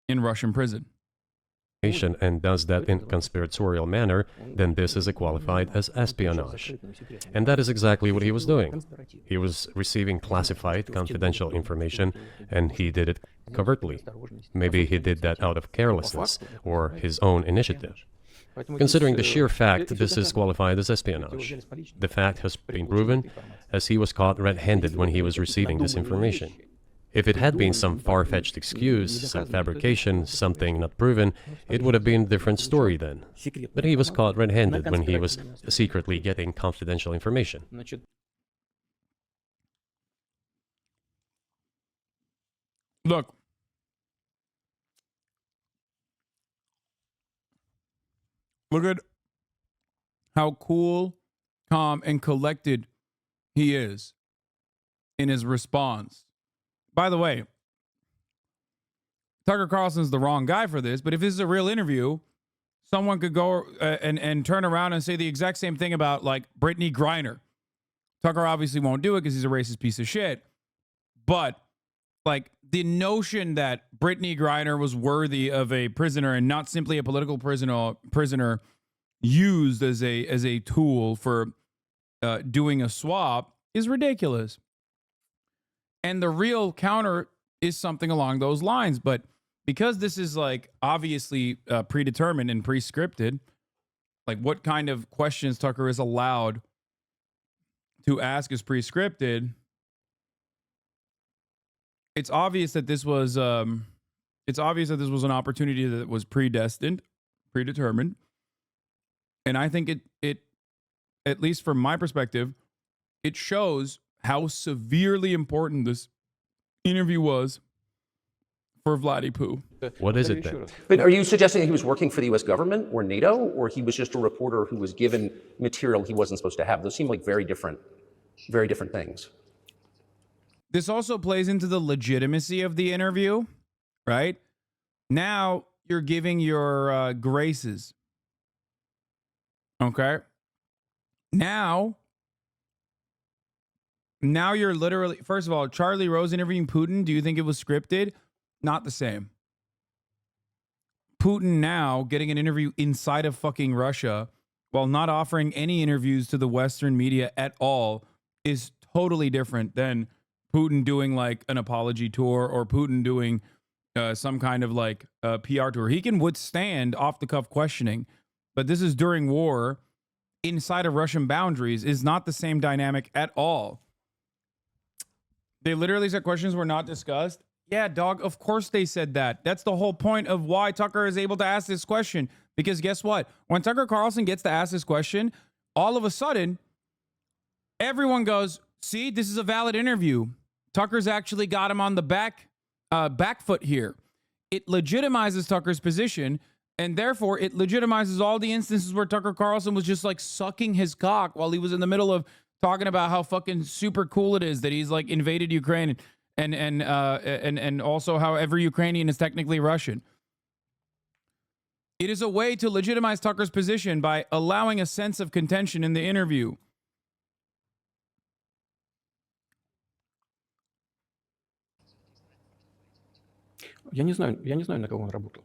in Russian prison. And does that in conspiratorial manner, then this is qualified as espionage. And that is exactly what he was doing. He was receiving classified, confidential information, and he did it covertly. Maybe he did that out of carelessness or his own initiative. Considering the sheer fact, this is qualified as espionage. The fact has been proven, as he was caught red-handed when he was receiving this information. If it had been some far-fetched excuse, some fabrication, something not proven, it would have been a different story then. But he was caught red-handed when he was secretly getting confidential information. Look. Look at how cool, calm, and collected he is in his response. By the way, Tucker Carlson's the wrong guy for this, but if this is a real interview, someone could go and turn around and say the exact same thing about, like, Brittany Griner. Tucker obviously won't do it because he's a racist piece of shit. But, like, the notion that Brittany Griner was worthy of a prisoner and not simply a political prisoner used as a tool for doing a swap is ridiculous. And the real counter is something along those lines. But because this is, like, obviously predetermined and pre-scripted, like, what kind of questions Tucker is allowed to ask is pre-scripted. It's obvious that this was an opportunity that was predetermined. And I think it, at least from my perspective, it shows how severely important this interview was for Vladimir Putin. What is it then? But are you suggesting that he was working for the U.S. government or NATO, or he was just a reporter who was given material he wasn't supposed to have? Those seem like very different things. This also plays into the legitimacy of the interview, right? Now you're giving your graces. Okay? Now you're literally, first of all, Charlie Rose interviewing Putin, do you think it was scripted? Not the same. Putin now getting an interview inside of fucking Russia while not offering any interviews to the Western media at all is totally different than Putin doing, like, an apology tour or Putin doing some kind of, like, PR tour. He can withstand off-the-cuff questioning, but this is during war inside of Russian boundaries is not the same dynamic at all. They literally said questions were not discussed. Yeah, dog, of course they said that. That's the whole point of why Tucker is able to ask this question. Because guess what? When Tucker Carlson gets to ask this question, all of a sudden, everyone goes, see, this is a valid interview. Tucker's actually got him on the back foot here. It legitimizes Tucker's position, and therefore it legitimizes all the instances where Tucker Carlson was just, like, sucking his cock while he was in the middle of talking about how fucking super cool it is that he's, like, invaded Ukraine and also how every Ukrainian is technically Russian. It is a way to legitimize Tucker's position by allowing a sense of contention in the interview. Я не знаю, на кого он работал.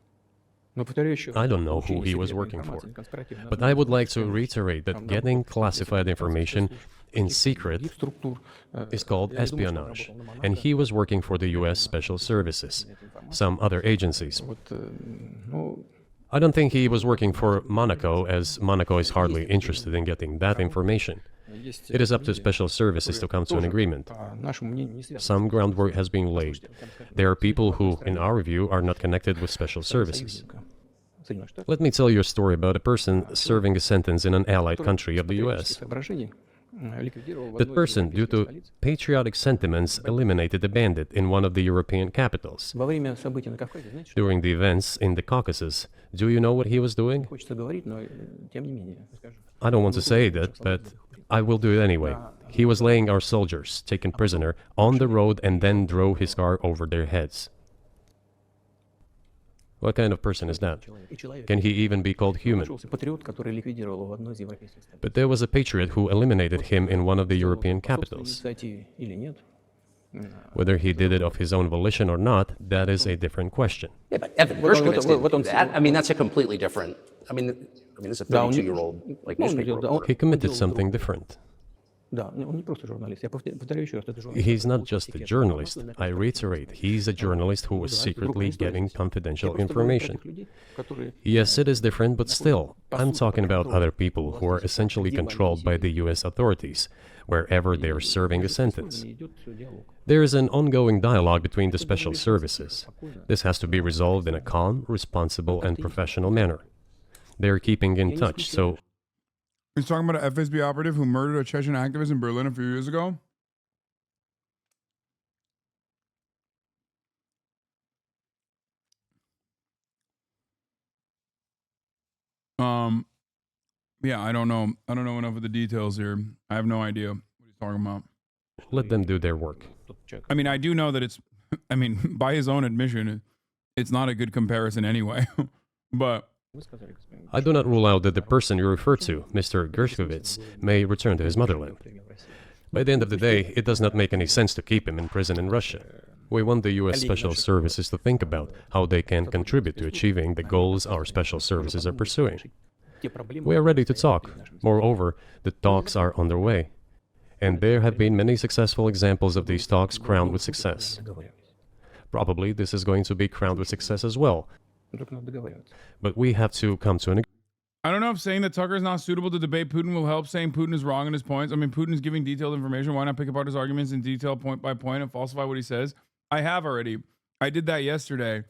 I don't know who he was working for, but I would like to reiterate that getting classified information in secret is called espionage, and he was working for the U.S. Special Services, some other agencies. I don't think he was working for Monaco, as Monaco is hardly interested in getting that information. It is up to special services to come to an agreement. по нашему мнению, не связаны Some groundwork has been laid. There are people who, in our view, are not connected with special services. союзника Соединенных Штатов. Let me tell you a story about a person serving a sentence in an allied country of the US. Соображений, ликвидировал в That одной из person, due европейских to столиц. patriotic sentiments, eliminated a bandit in one of the European capitals. Во время событий на Кавказе, знаете, что During the events in the Caucasus, do you know what he was doing? хочется говорить, но тем не менее, скажу. I don't want to say that, but I will do it anyway. He was laying our soldiers, taken prisoner, on the road and then drove his car over their heads. What kind of person is that? И человек Can he even be called human? нашелся патриот, который ликвидировал его в одной из европейских столиц. But there was a patriot who eliminated him in one of the European По собственной capitals. инициативе или нет, Whether he did it of his own volition or not, that is a different question. Yeah, but Evan Вот он- Gershkovich вот он- didn't do that. I mean, that's a completely different. I mean, this is a Да, он не- 32-year-old like ну, он newspaper делал- да, он- reporter. He committed делал something другое. different. Да, он не просто журналист. Я повторяю еще раз, это журналист. He's not который just a секретно journalist. информацию I reiterate, he's a journalist who was secretly getting confidential information. Yes, it is different, but still, I'm talking about other people who are essentially controlled by the US authorities, wherever they are serving a sentence. There is an ongoing dialogue between the special services. This has to be resolved in a calm, responsible, and professional manner. They are keeping in touch, so He's talking about an FSB operative who murdered a Chechen activist in Berlin a few years ago. Yeah, I don't know. I don't know enough of the details here. I have no idea what he's talking about. let them do their work. I mean, I do know that it's, I mean, by his own admission, it's not a good comparison anyway. But I do not rule out that the person you refer to, Mr. Gershkovich, may return to his motherland. By the end of the day, it does not make any sense to keep him in prison in Russia. We want the US Special Services to think about how they can contribute to achieving the goals our special services are pursuing. We are ready to talk. Moreover, the talks are underway. And there have been many successful examples of these talks crowned with success. Probably this is going to be crowned with success as well. But we have to come to an agreement. I don't know if saying that Tucker is not suitable to debate Putin will help saying Putin is wrong in his points. I mean, Putin is giving detailed information. Why not pick apart his arguments in detail, point by point, and falsify what he says? I have already. I did that yesterday.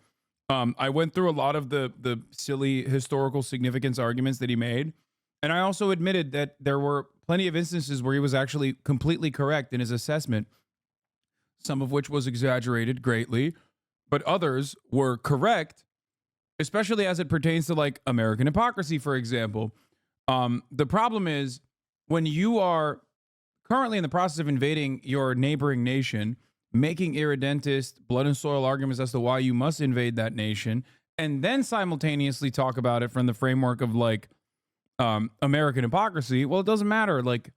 I went through a lot of the silly historical significance arguments that he made. And I also admitted that there were plenty of instances where he was actually completely correct in his assessment, some of which was exaggerated greatly, but others were correct, especially as it pertains to like American hypocrisy, for example. The problem is when you are currently in the process of invading your neighboring nation, making irredentist, blood and soil arguments as to why you must invade that nation, and then simultaneously talk about it from the framework of like American hypocrisy. Well, it doesn't matter. Like,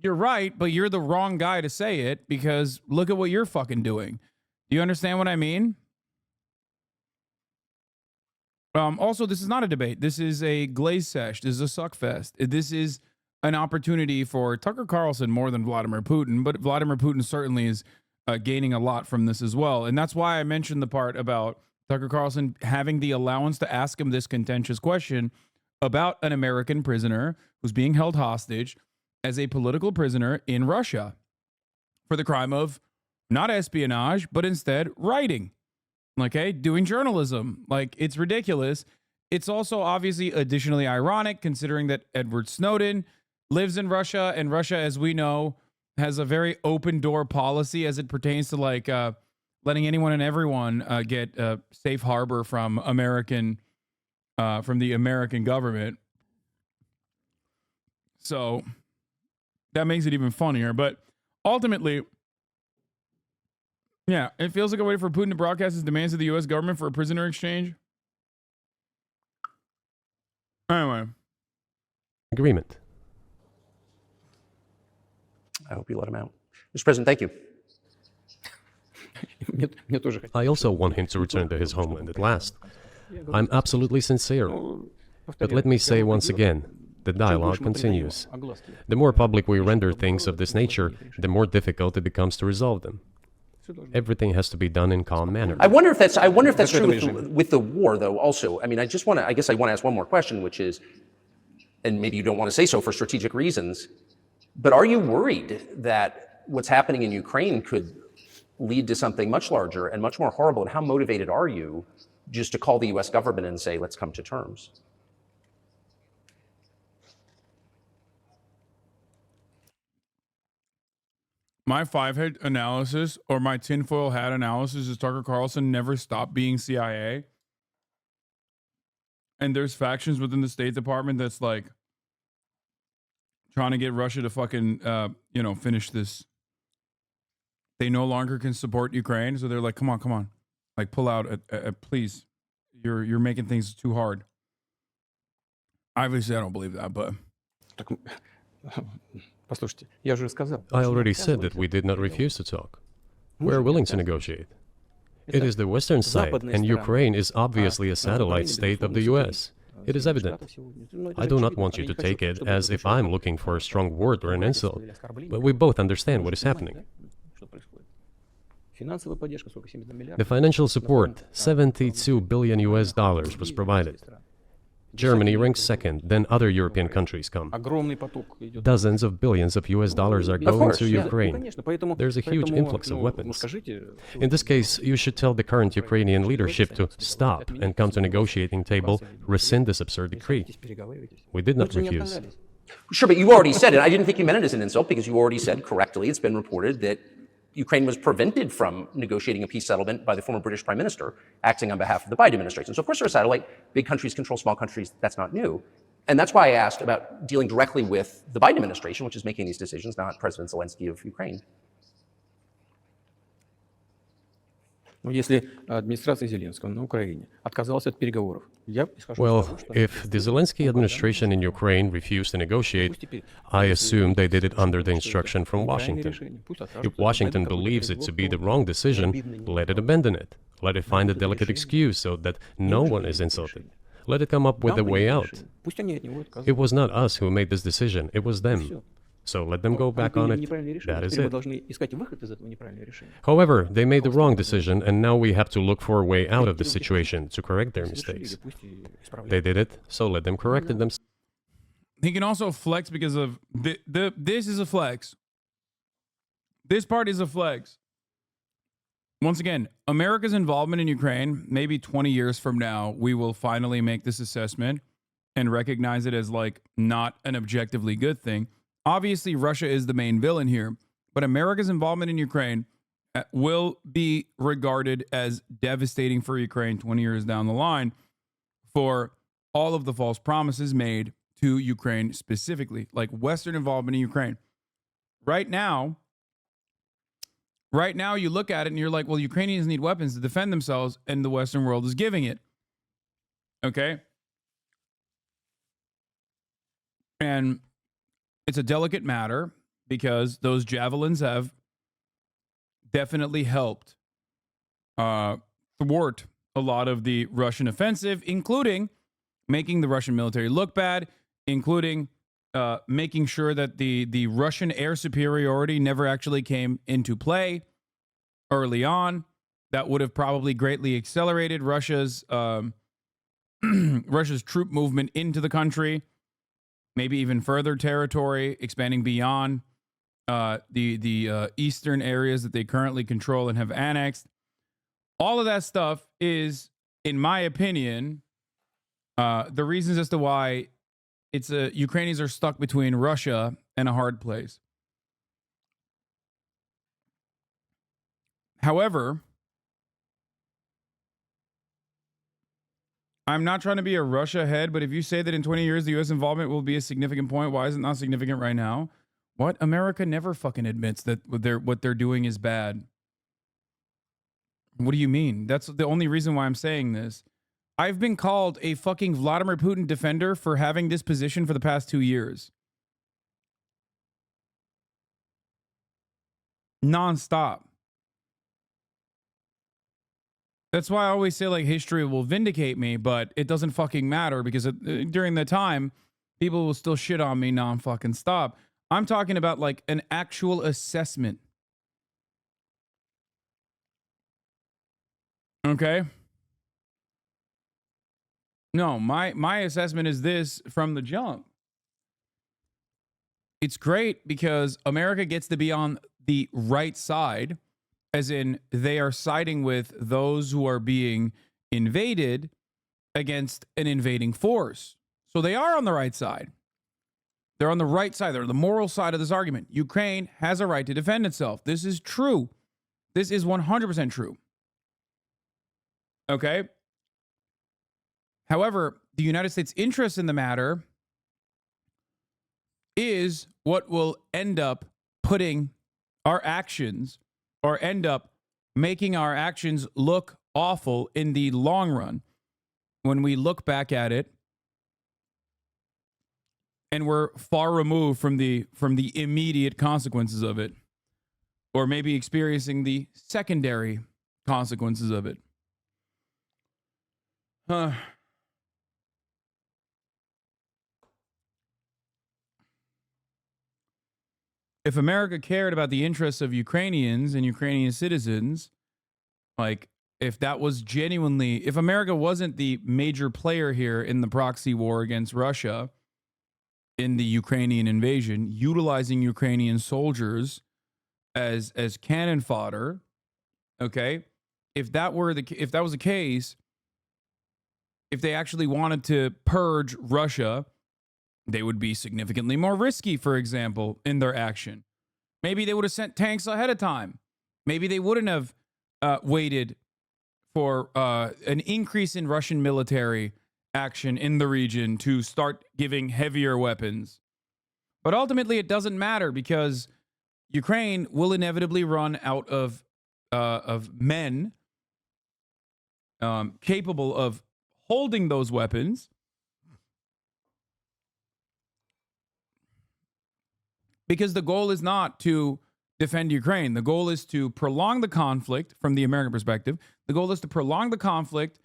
you're right, but you're the wrong guy to say it because look at what you're fucking doing. Do you understand what I mean? Also, this is not a debate. This is a glaze sesh. This is a suck fest. This is an opportunity for Tucker Carlson more than Vladimir Putin, but Vladimir Putin certainly is gaining a lot from this as well. And that's why I mentioned the part about Tucker Carlson having the allowance to ask him this contentious question about an American prisoner who's being held hostage as a political prisoner in Russia for the crime of not espionage, but instead writing. Okay, doing journalism. Like, it's ridiculous. It's also obviously additionally ironic considering that Edward Snowden lives in Russia, and Russia, as we know, has a very open door policy as it pertains to like letting anyone and everyone get safe harbor from the American government. So that makes it even funnier. But ultimately, yeah, it feels like a way for Putin to broadcast his demands to the U.S. government for a prisoner exchange. Anyway. Agreement. I hope you let him out. Mr. President, thank you. I also want him to return to his homeland at last. I'm absolutely sincere. But let me say once again, the dialogue continues. The more public we render things of this nature, the more difficult it becomes to resolve them. Everything has to be done in calm manner. I wonder if that's true with the war, though, also. I mean, I want to ask one more question, which is, and maybe you don't want to say so for strategic reasons, But are you worried that what's happening in Ukraine could lead to something much larger and much more horrible? And how motivated are you just to call the US government and say, let's come to terms? My five-head analysis or my tinfoil hat analysis is Tucker Carlson never stopped being CIA. And there's factions within the State Department that's like trying to get Russia to fucking, finish this. They no longer can support Ukraine. So they're like, come on. Like, pull out, please. You're making things too hard. Obviously, I don't believe that, but... Послушайте, я же сказал. I already said that we did not refuse to talk. We're willing to negotiate. It is the Western side, and Ukraine is obviously a satellite state of the US. It is evident. I do not want you to take it as if I'm looking for a strong word or an insult, but we both understand what is happening. The financial support, $72 billion was provided. Germany ranks second, then other European countries come. Dozens of billions of US dollars are going to Ukraine. There's a huge influx of weapons. In this case, you should tell the current Ukrainian leadership to stop and come to negotiating table, rescind this absurd decree. We did not refuse. Sure, but you already said it. I didn't think you meant it as an insult because you already said correctly, it's been reported that Ukraine was prevented from negotiating a peace settlement by the former British Prime Minister acting on behalf of the Biden administration. So of course they're a satellite. Big countries control small countries. That's not new. And that's why I asked about dealing directly with the Biden administration, which is making these decisions, not President Zelensky of Ukraine. Если администрация Зеленского на Украине отказалась от переговоров, я исхожу Well, из того, что... if the Zelensky administration in Ukraine refused to negotiate, I assume they did it under the instruction from Washington. If Washington believes it to be the wrong decision, let it abandon it. Let it find a delicate excuse so that no one is insulted. Let it come up with a way out. It was not us who made this decision, it was them. So let them go back on it. That is it. However, they made the wrong decision, and now we have to look for a way out of the situation to correct their mistakes. They did it, so let them correct it themselves. He can also flex because of this is a flex. This part is a flex. Once again, America's involvement in Ukraine, maybe 20 years from now, we will finally make this assessment and recognize it as like not an objectively good thing. Obviously, Russia is the main villain here, but America's involvement in Ukraine will be regarded as devastating for Ukraine 20 years down the line for all of the false promises made to Ukraine specifically, like Western involvement in Ukraine. Right now, you look at it and you're like, well, Ukrainians need weapons to defend themselves, and the Western world is giving it. Okay? And it's a delicate matter because those javelins have definitely helped thwart a lot of the Russian offensive, including making the Russian military look bad, including making sure that the Russian air superiority never actually came into play early on. That would have probably greatly accelerated Russia's Russia's troop movement into the country. Maybe even further territory, expanding beyond the eastern areas that they currently control and have annexed. All of that stuff is, in my opinion, the reasons as to why Ukrainians are stuck between Russia and a hard place. However, I'm not trying to be a Russia head, but if you say that in 20 years the U.S. involvement will be a significant point, why is it not significant right now? What? America never fucking admits that what they're doing is bad. What do you mean? That's the only reason why I'm saying this. I've been called a fucking Vladimir Putin defender for having this position for the past 2 years. Non-stop. That's why I always say, like, history will vindicate me, but it doesn't fucking matter because during the time, people will still shit on me non-fucking stop. I'm talking about, like, an actual assessment. Okay? No, my assessment is this from the jump. it's great because America gets to be on the right side, as in they are siding with those who are being invaded against an invading force. So they are on the right side. They're on the right side. They're on the moral side of this argument. Ukraine has a right to defend itself. This is true. This is 100% true. Okay? However, the United States' interest in the matter is what will end up putting our actions, or end up making our actions look awful in the long run when we look back at it and we're far removed from the immediate consequences of it, or maybe experiencing the secondary consequences of it. If America cared about the interests of Ukrainians and Ukrainian citizens, like if that was genuinely, if America wasn't the major player here in the proxy war against Russia, in the Ukrainian invasion, utilizing Ukrainian soldiers as cannon fodder, okay? If that was the case, if they actually wanted to purge Russia, they would be significantly more risky, for example, in their action. Maybe they would have sent tanks ahead of time. Maybe they wouldn't have waited for an increase in Russian military action in the region to start giving heavier weapons. But ultimately, it doesn't matter because Ukraine will inevitably run out of men capable of holding those weapons. Because the goal is not to defend Ukraine. The goal is to prolong the conflict from the American perspective. The goal is to prolong the conflict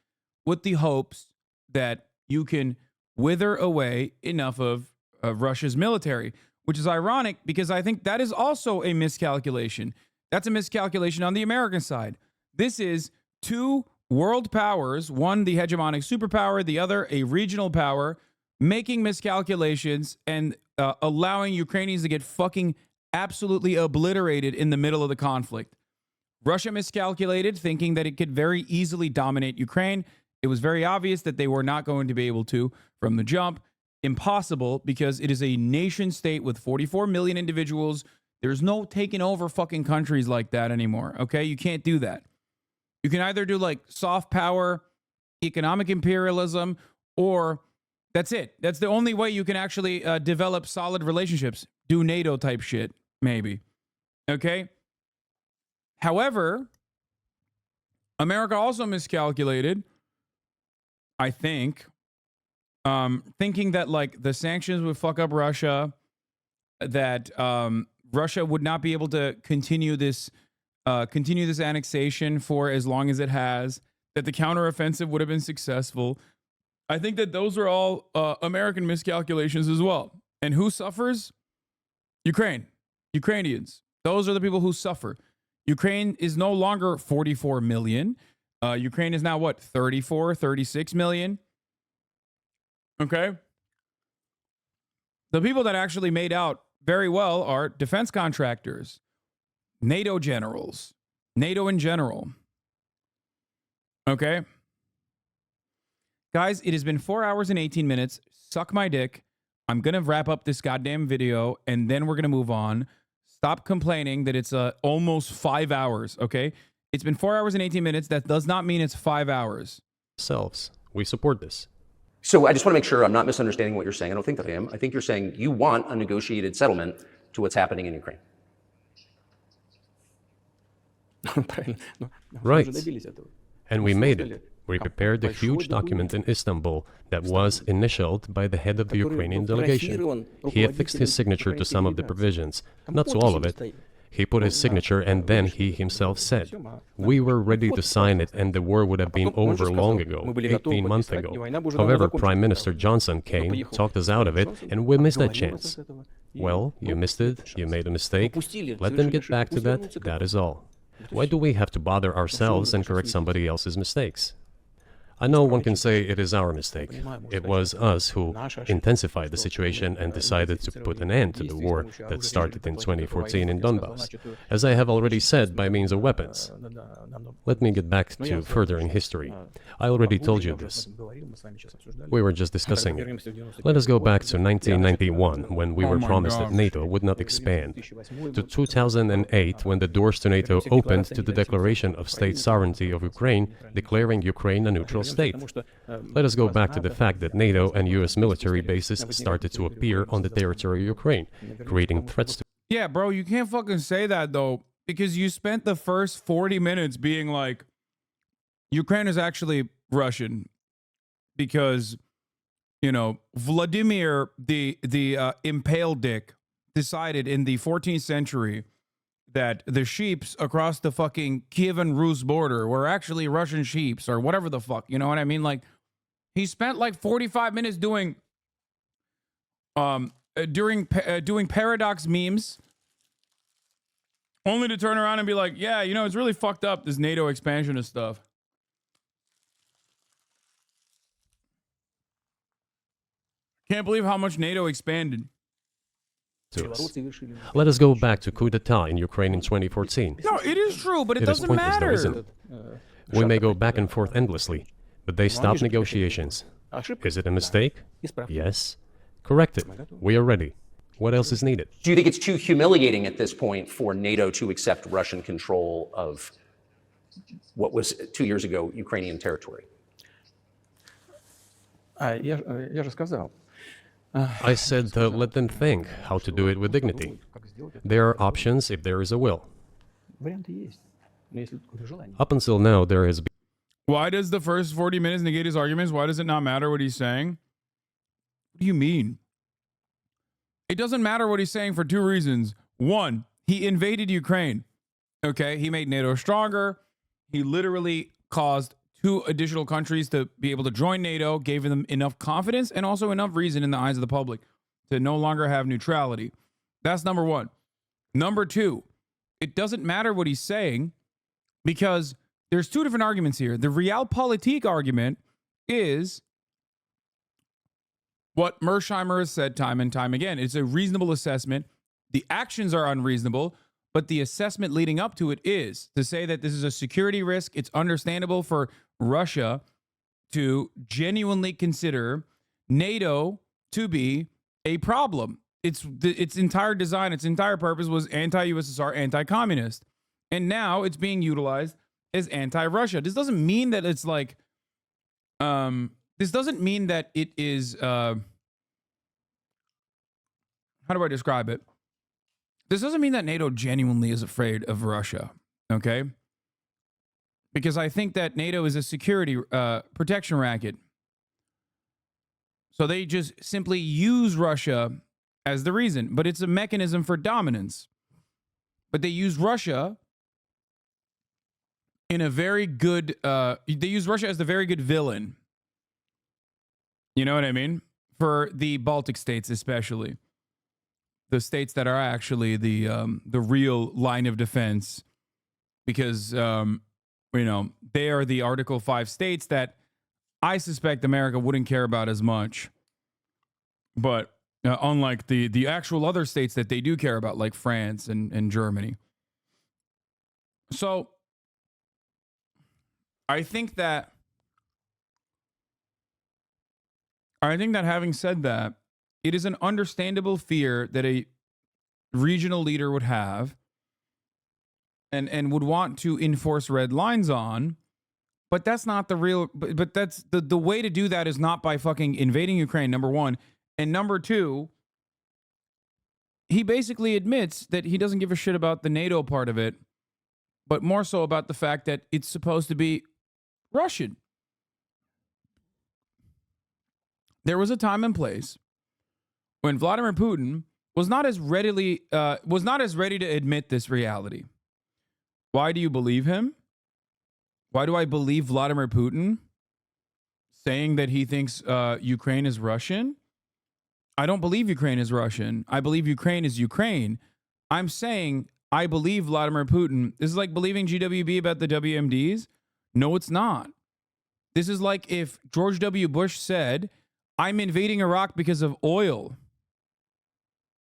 with the hopes that you can wither away enough of Russia's military, which is ironic because I think that is also a miscalculation. That's a miscalculation on the American side. This is two world powers, one the hegemonic superpower, the other a regional power, making miscalculations and allowing Ukrainians to get fucking absolutely obliterated in the middle of the conflict. Russia miscalculated, thinking that it could very easily dominate Ukraine. It was very obvious that they were not going to be able to from the jump. Impossible, because it is a nation state with 44 million individuals. There's no taking over fucking countries like that anymore, okay? You can't do that. You can either do like soft power, economic imperialism, or that's it. That's the only way you can actually develop solid relationships. Do NATO type shit, maybe. Okay? However, America also miscalculated, I think, thinking that like the sanctions would fuck up Russia, that Russia would not be able to continue this annexation for as long as it has, that the counteroffensive would have been successful. I think that those are all American miscalculations as well. And who suffers? Ukrainians. Those are the people who suffer. Ukraine is no longer 44 million. Ukraine is now what, 34, 36 million? Okay. The people that actually made out very well are defense contractors, NATO generals, NATO in general. Okay. Guys, it has been 4 hours and 18 minutes. Suck my dick. I'm going to wrap up this goddamn video and then we're going to move on. Stop complaining that it's almost 5 hours, okay? It's been 4 hours and 18 minutes. That does not mean it's 5 hours. Selves. We support this. So I just want to make sure I'm not misunderstanding what you're saying. I don't think that I am. I think you're saying you want a negotiated settlement to what's happening in Ukraine. Right. And we made it. We prepared a huge document in Istanbul that was initialed by the head of the Ukrainian delegation. He affixed his signature to some of the provisions, not to all of it. He put his signature and then he himself said, "We were ready to sign it and the war would have been over long ago, 18 months ago. However, Prime Minister Johnson came, talked us out of it, and we missed that chance." Well, you missed it, you made a mistake. Let them get back to that is all. Why do we have to bother ourselves and correct somebody else's mistakes? I know one can say it is our mistake. It was us who intensified the situation and decided to put an end to the war that started in 2014 in Donbass, as I have already said, by means of weapons. Let me get back to further in history. I already told you this. We were just discussing it. Let us go back to 1991, when we were promised that NATO would not expand, to 2008, when the doors to NATO opened to the declaration of state sovereignty of Ukraine, declaring Ukraine a neutral state. Let us go back to the fact that NATO and US military bases started to appear on the territory of Ukraine, creating threats to... Yeah, bro, you can't fucking say that, though, because you spent the first 40 minutes being like, Ukraine is actually Russian because, you know, Vladimir, the impaled dick, decided in the 14th century that the sheeps across the fucking Kievan Rus border were actually Russian sheeps or whatever the fuck. You know what I mean? Like, he spent like 45 minutes doing paradox memes, only to turn around and be like, yeah, you know, it's really fucked up, this NATO expansion and stuff. Can't believe how much NATO expanded. Let us go back to coup d'etat in Ukraine in 2014. No, it is true, but it doesn't pointless, matter. though, isn't it? We may go back and forth endlessly, but they stopped negotiations. Is it a mistake? Yes. Correct it. We are ready. What else is needed? Do you think it's too humiliating at this point for NATO to accept Russian control of what was 2 years ago Ukrainian territory? Я же сказал. I said let them think how to do it with dignity. There are options if there is a will. Варианты есть. Но если какое-то желание. Up until now, there has been... Why does the first 40 minutes negate his arguments? Why does it not matter what he's saying? What do you mean? It doesn't matter what he's saying for two reasons. One, he invaded Ukraine. Okay, he made NATO stronger. He literally caused 2 additional countries to be able to join NATO, gave them enough confidence and also enough reason in the eyes of the public to no longer have neutrality. That's number one. Number two, it doesn't matter what he's saying because there's 2 different arguments here. The realpolitik argument is what Mersheimer has said time and time again. It's a reasonable assessment. The actions are unreasonable, but the assessment leading up to it is to say that this is a security risk. It's understandable for Russia to genuinely consider NATO to be a problem. Its entire design, its entire purpose was anti-USSR, anti-communist. And now it's being utilized as anti-Russia. This doesn't mean that it's like, this doesn't mean that it is, how do I describe it? This doesn't mean that NATO genuinely is afraid of Russia, okay? Because I think that NATO is a security protection racket. So they just simply use Russia as the reason, but it's a mechanism for dominance. But they use Russia in a very good, they use Russia as the very good villain. You know what I mean? For the Baltic states especially. The states that are actually the real line of defense, because you know, they are the Article 5 states that I suspect America wouldn't care about as much. But unlike the actual other states that they do care about, like France and Germany. So I think that having said that, it is an understandable fear that a regional leader would have and would want to enforce red lines on, but that's not the real, but that's the way to do that is not by fucking invading Ukraine, number one. And number two, he basically admits that he doesn't give a shit about the NATO part of it, but more so about the fact that it's supposed to be Russian. There was a time and place when Vladimir Putin was not as ready to admit this reality. Why do you believe him? Why do I believe Vladimir Putin saying that he thinks Ukraine is Russian? I don't believe Ukraine is Russian. I believe Ukraine is Ukraine. I'm saying I believe Vladimir Putin. This is like believing GWB about the WMDs. No, it's not. This is like if George W. Bush said, I'm invading Iraq because of oil.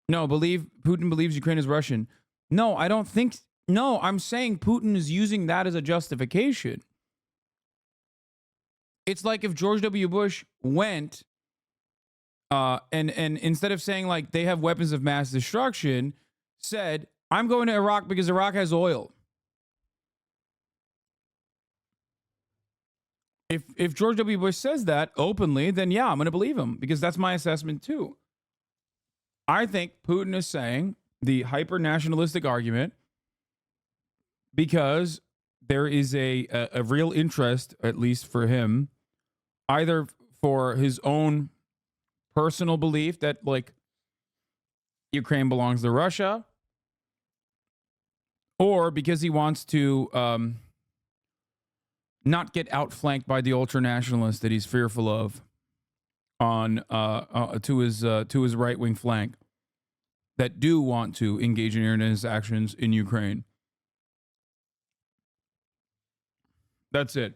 No, Putin believes Ukraine is Russian. No, I don't think. No, I'm saying Putin is using that as a justification. It's like if George W. Bush went and instead of saying like they have weapons of mass destruction, said, I'm going to Iraq because Iraq has oil. If George W. Bush says that openly, then yeah, I'm going to believe him because that's my assessment too. I think Putin is saying the hyper-nationalistic argument because there is a real interest, at least for him, either for his own personal belief that like Ukraine belongs to Russia, or because he wants to not get outflanked by the ultra-nationalists that he's fearful of on to his right-wing flank that do want to engage in earnest actions in Ukraine. That's it.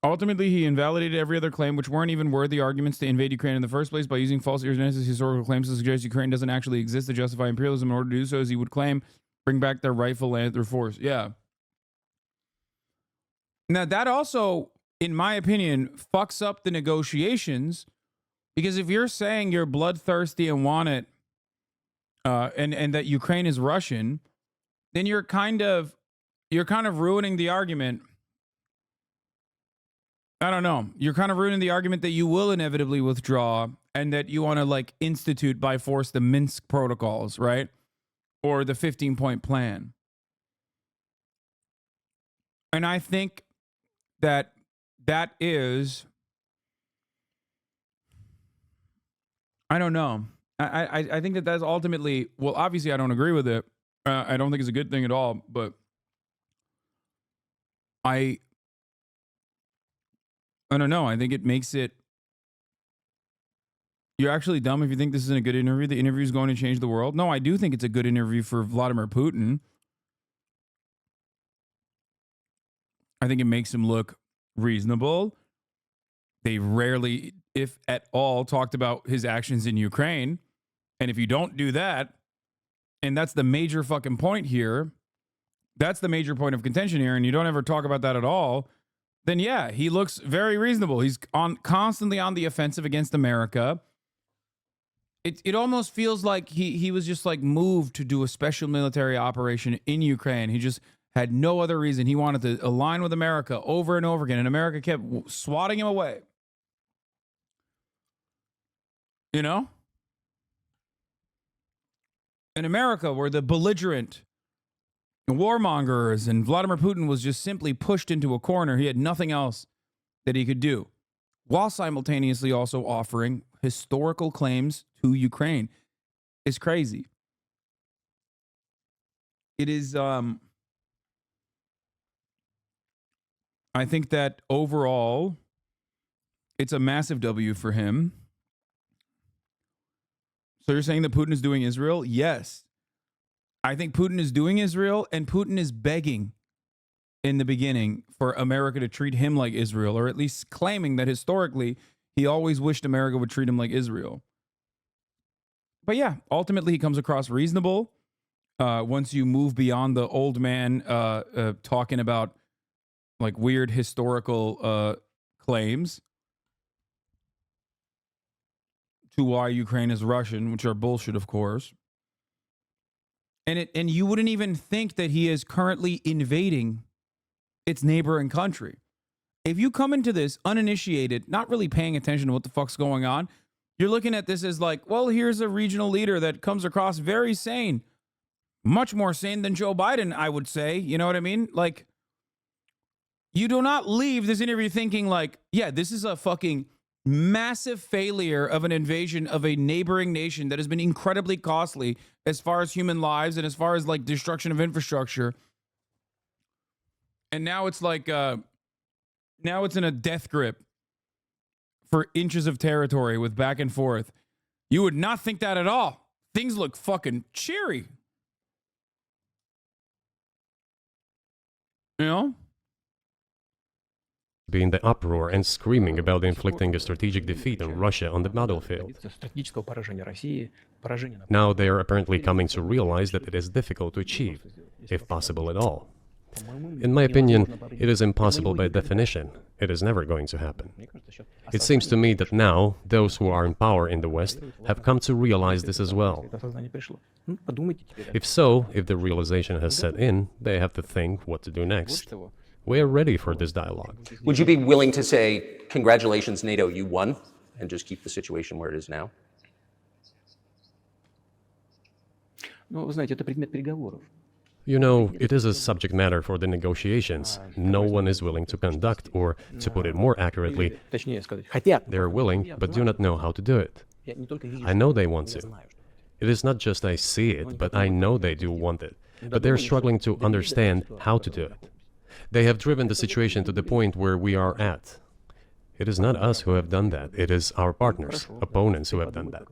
Ultimately, he invalidated every other claim, which weren't even worthy arguments to invade Ukraine in the first place, by using false historical claims to suggest Ukraine doesn't actually exist to justify imperialism. In order to do so, as he would claim, bring back their rightful land through force. Yeah. Now, that also, in my opinion, fucks up the negotiations, because if you're saying you're bloodthirsty and want it, and that Ukraine is Russian, then you're kind of ruining the argument. I don't know. You're kind of ruining the argument that you will inevitably withdraw and that you want to like institute by force the Minsk protocols, right? Or the 15-point plan. And I think that is, I don't know. I think that that's ultimately, well, obviously I don't agree with it. I don't think it's a good thing at all, but I don't know. I think it makes it, you're actually dumb if you think this isn't a good interview. The interview is going to change the world. No, I do think it's a good interview for Vladimir Putin. I think it makes him look reasonable. They rarely, if at all, talked about his actions in Ukraine. And if you don't do that, and that's the major fucking point here, that's the major point of contention here, and you don't ever talk about that at all, then yeah, he looks very reasonable. He's constantly on the offensive against America. It almost feels like he was just like moved to do a special military operation in Ukraine. He just had no other reason. He wanted to align with America over and over again, and America kept swatting him away. You know? In America, we're the belligerent warmongers, and Vladimir Putin was just simply pushed into a corner. He had nothing else that he could do, while simultaneously also offering historical claims to Ukraine. It's crazy. It is, I think that overall, it's a massive W for him. So you're saying that Putin is doing Israel? Yes. I think Putin is doing Israel, and Putin is begging in the beginning for America to treat him like Israel, or at least claiming that historically he always wished America would treat him like Israel. But yeah, ultimately he comes across reasonable once you move beyond the old man talking about like weird historical claims to why Ukraine is Russian, which are bullshit, of course. And you wouldn't even think that he is currently invading its neighboring country. If you come into this uninitiated, not really paying attention to what the fuck's going on, you're looking at this as like, well, here's a regional leader that comes across very sane. Much more sane than Joe Biden, I would say. You know what I mean? Like, you do not leave this interview thinking like, yeah, this is a fucking massive failure of an invasion of a neighboring nation that has been incredibly costly as far as human lives and as far as like destruction of infrastructure. And now it's like, now it's in a death grip for inches of territory with back and forth. You would not think that at all. Things look fucking cheery. You know? be in the uproar and screaming about inflicting a strategic defeat on Russia on the battlefield. Стратегического поражения России, поражения на Now they are apparently coming to realize that it is difficult to achieve, if possible at all. In my opinion, it is impossible by definition. It is never going to happen. It seems to me that now, those who are in power in the West have come to realize this as well. это осознание пришло. Подумайте теперь. If so, if the realization has set in, they have to think what to do next. We are ready for this dialogue. Would you be willing to say, congratulations, NATO, you won, and just keep the situation where it is now? Ну, вы знаете, это предмет переговоров. You know, it is a subject matter for the negotiations. No one is willing to conduct, or, to put it more accurately, Точнее сказать, хотят. they are willing but do not know how to do it. Я не только вижу, I know they want я to. знаю, что It is not just I see it, but I know they do want it. But they're struggling to understand how to do it. They have driven the situation to the point where we are at. It is not us who have done that. It is our partners, opponents who have done that.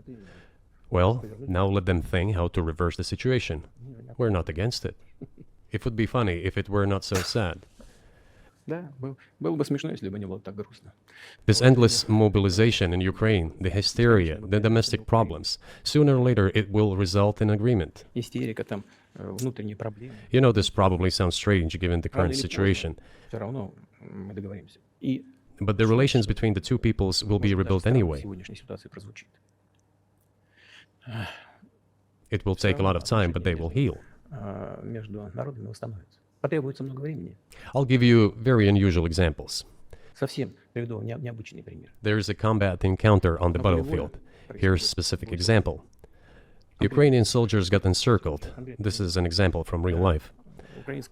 Well, now let them think how to reverse the situation. We're not against it. It would be funny if it were not so sad. Да, было бы смешно, если бы не было так грустно. This endless mobilization in Ukraine, the hysteria, the domestic problems, sooner or later it will result in agreement. Истерика, там, внутренние проблемы. You know, this probably sounds strange given the current situation, Все равно мы договоримся. И but the relations between the two peoples will be может, даже rebuilt странно в anyway. сегодняшней ситуации прозвучит. It will take a lot of time, but they will heal. Между народами восстановится. Потребуется много времени. I'll give you very unusual examples. Совсем приведу необычный пример. There is a combat encounter on the battlefield. Here's a specific example. Ukrainian soldiers got encircled. This is an example from real life.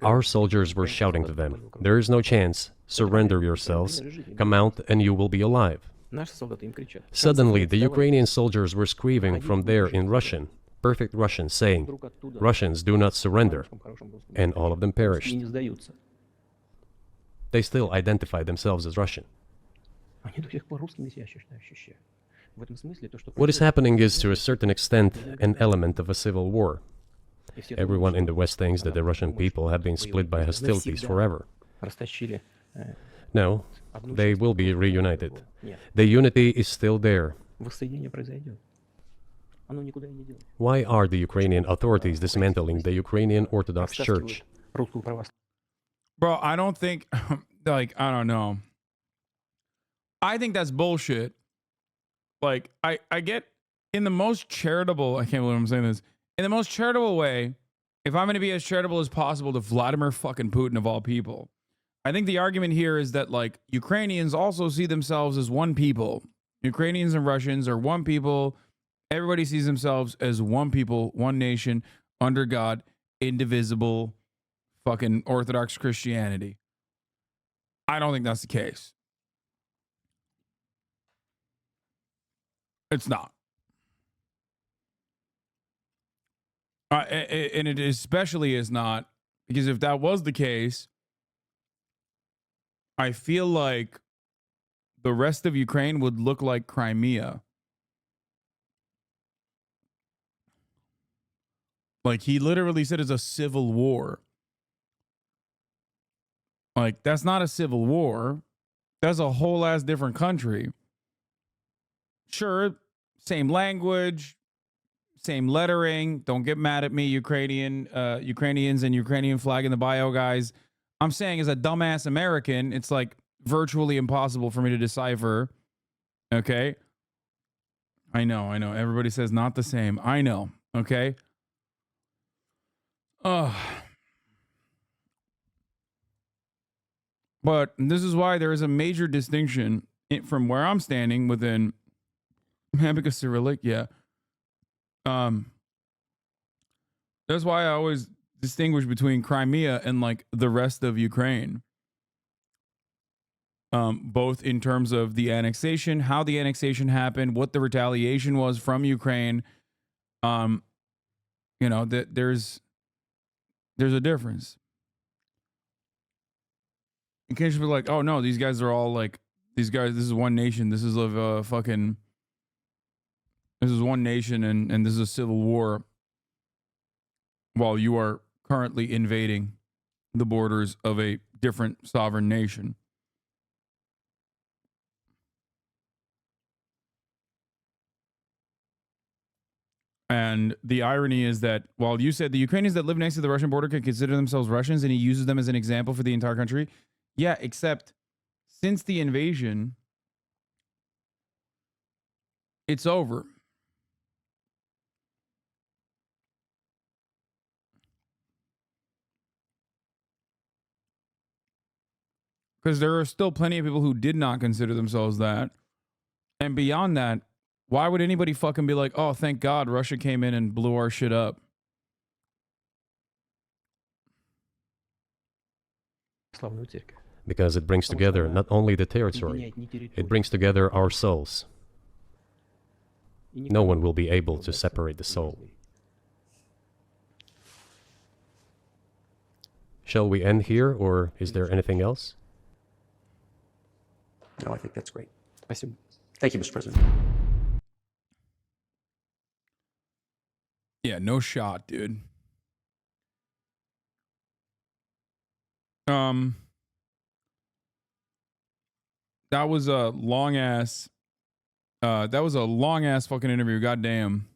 Our soldiers were shouting to them, "There is no chance. Surrender yourselves. Come out and you will be alive." Наши солдаты им кричат. Suddenly, the Ukrainian soldiers were screaming from there in Russian, perfect Russian, saying, "Russians, do not surrender." And all of them И perished. не сдаются. They still identify themselves as Russian. Они до сих пор русскими себя ощущают. В этом смысле то, что What is happening is, to a certain extent, an element of a civil war. Everyone in the West thinks that the Russian people have been split by hostilities forever. растащили. No, they will be reunited. The unity is still there. Воссоединение произойдет. Оно никуда и не делось. Why are the Ukrainian authorities dismantling the Ukrainian Orthodox Church? Русскую православную. Bro, I don't think, like, I don't know. I think that's bullshit. Like, I get, in the most charitable, I can't believe I'm saying this, in the most charitable way, if I'm going to be as charitable as possible to Vladimir fucking Putin of all people, I think the argument here is that, like, Ukrainians also see themselves as one people. Ukrainians and Russians are one people. Everybody sees themselves as one people, one nation, under God, indivisible, fucking Orthodox Christianity. I don't think that's the case. It's not. And it especially is not, because if that was the case, I feel like the rest of Ukraine would look like Crimea. Like, he literally said it's a civil war. Like, that's not a civil war. That's a whole ass different country. Sure, same language, same lettering. Don't get mad at me, Ukrainians and Ukrainian flag in the bio guys. I'm saying, as a dumbass American, it's like virtually impossible for me to decipher. Okay? I know. Everybody says not the same. I know. Okay? But this is why there is a major distinction from where I'm standing within Hamika Cyrillic. Yeah. That's why I always distinguish between Crimea and, like, the rest of Ukraine. Both in terms of the annexation, how the annexation happened, what the retaliation was from Ukraine. You know, that there's a difference. You can't just be like, oh no, these guys are all like, this is one nation. This is a this is one nation, and this is a civil war while you are currently invading the borders of a different sovereign nation. And the irony is that while you said the Ukrainians that live next to the Russian border can consider themselves Russians, and he uses them as an example for the entire country. Yeah, except since the invasion, it's over. Because there are still plenty of people who did not consider themselves that. And beyond that, why would anybody fucking be like, oh, thank God Russia came in and blew our shit up? Славную церковь. Because it brings together not only the territory, it brings together our souls. No one will be able to separate the soul. Shall we end here, or is there anything else? No, I think that's great. Спасибо. Thank you, Mr. President. Yeah, no shot, dude. That was a long ass fucking interview. Goddamn.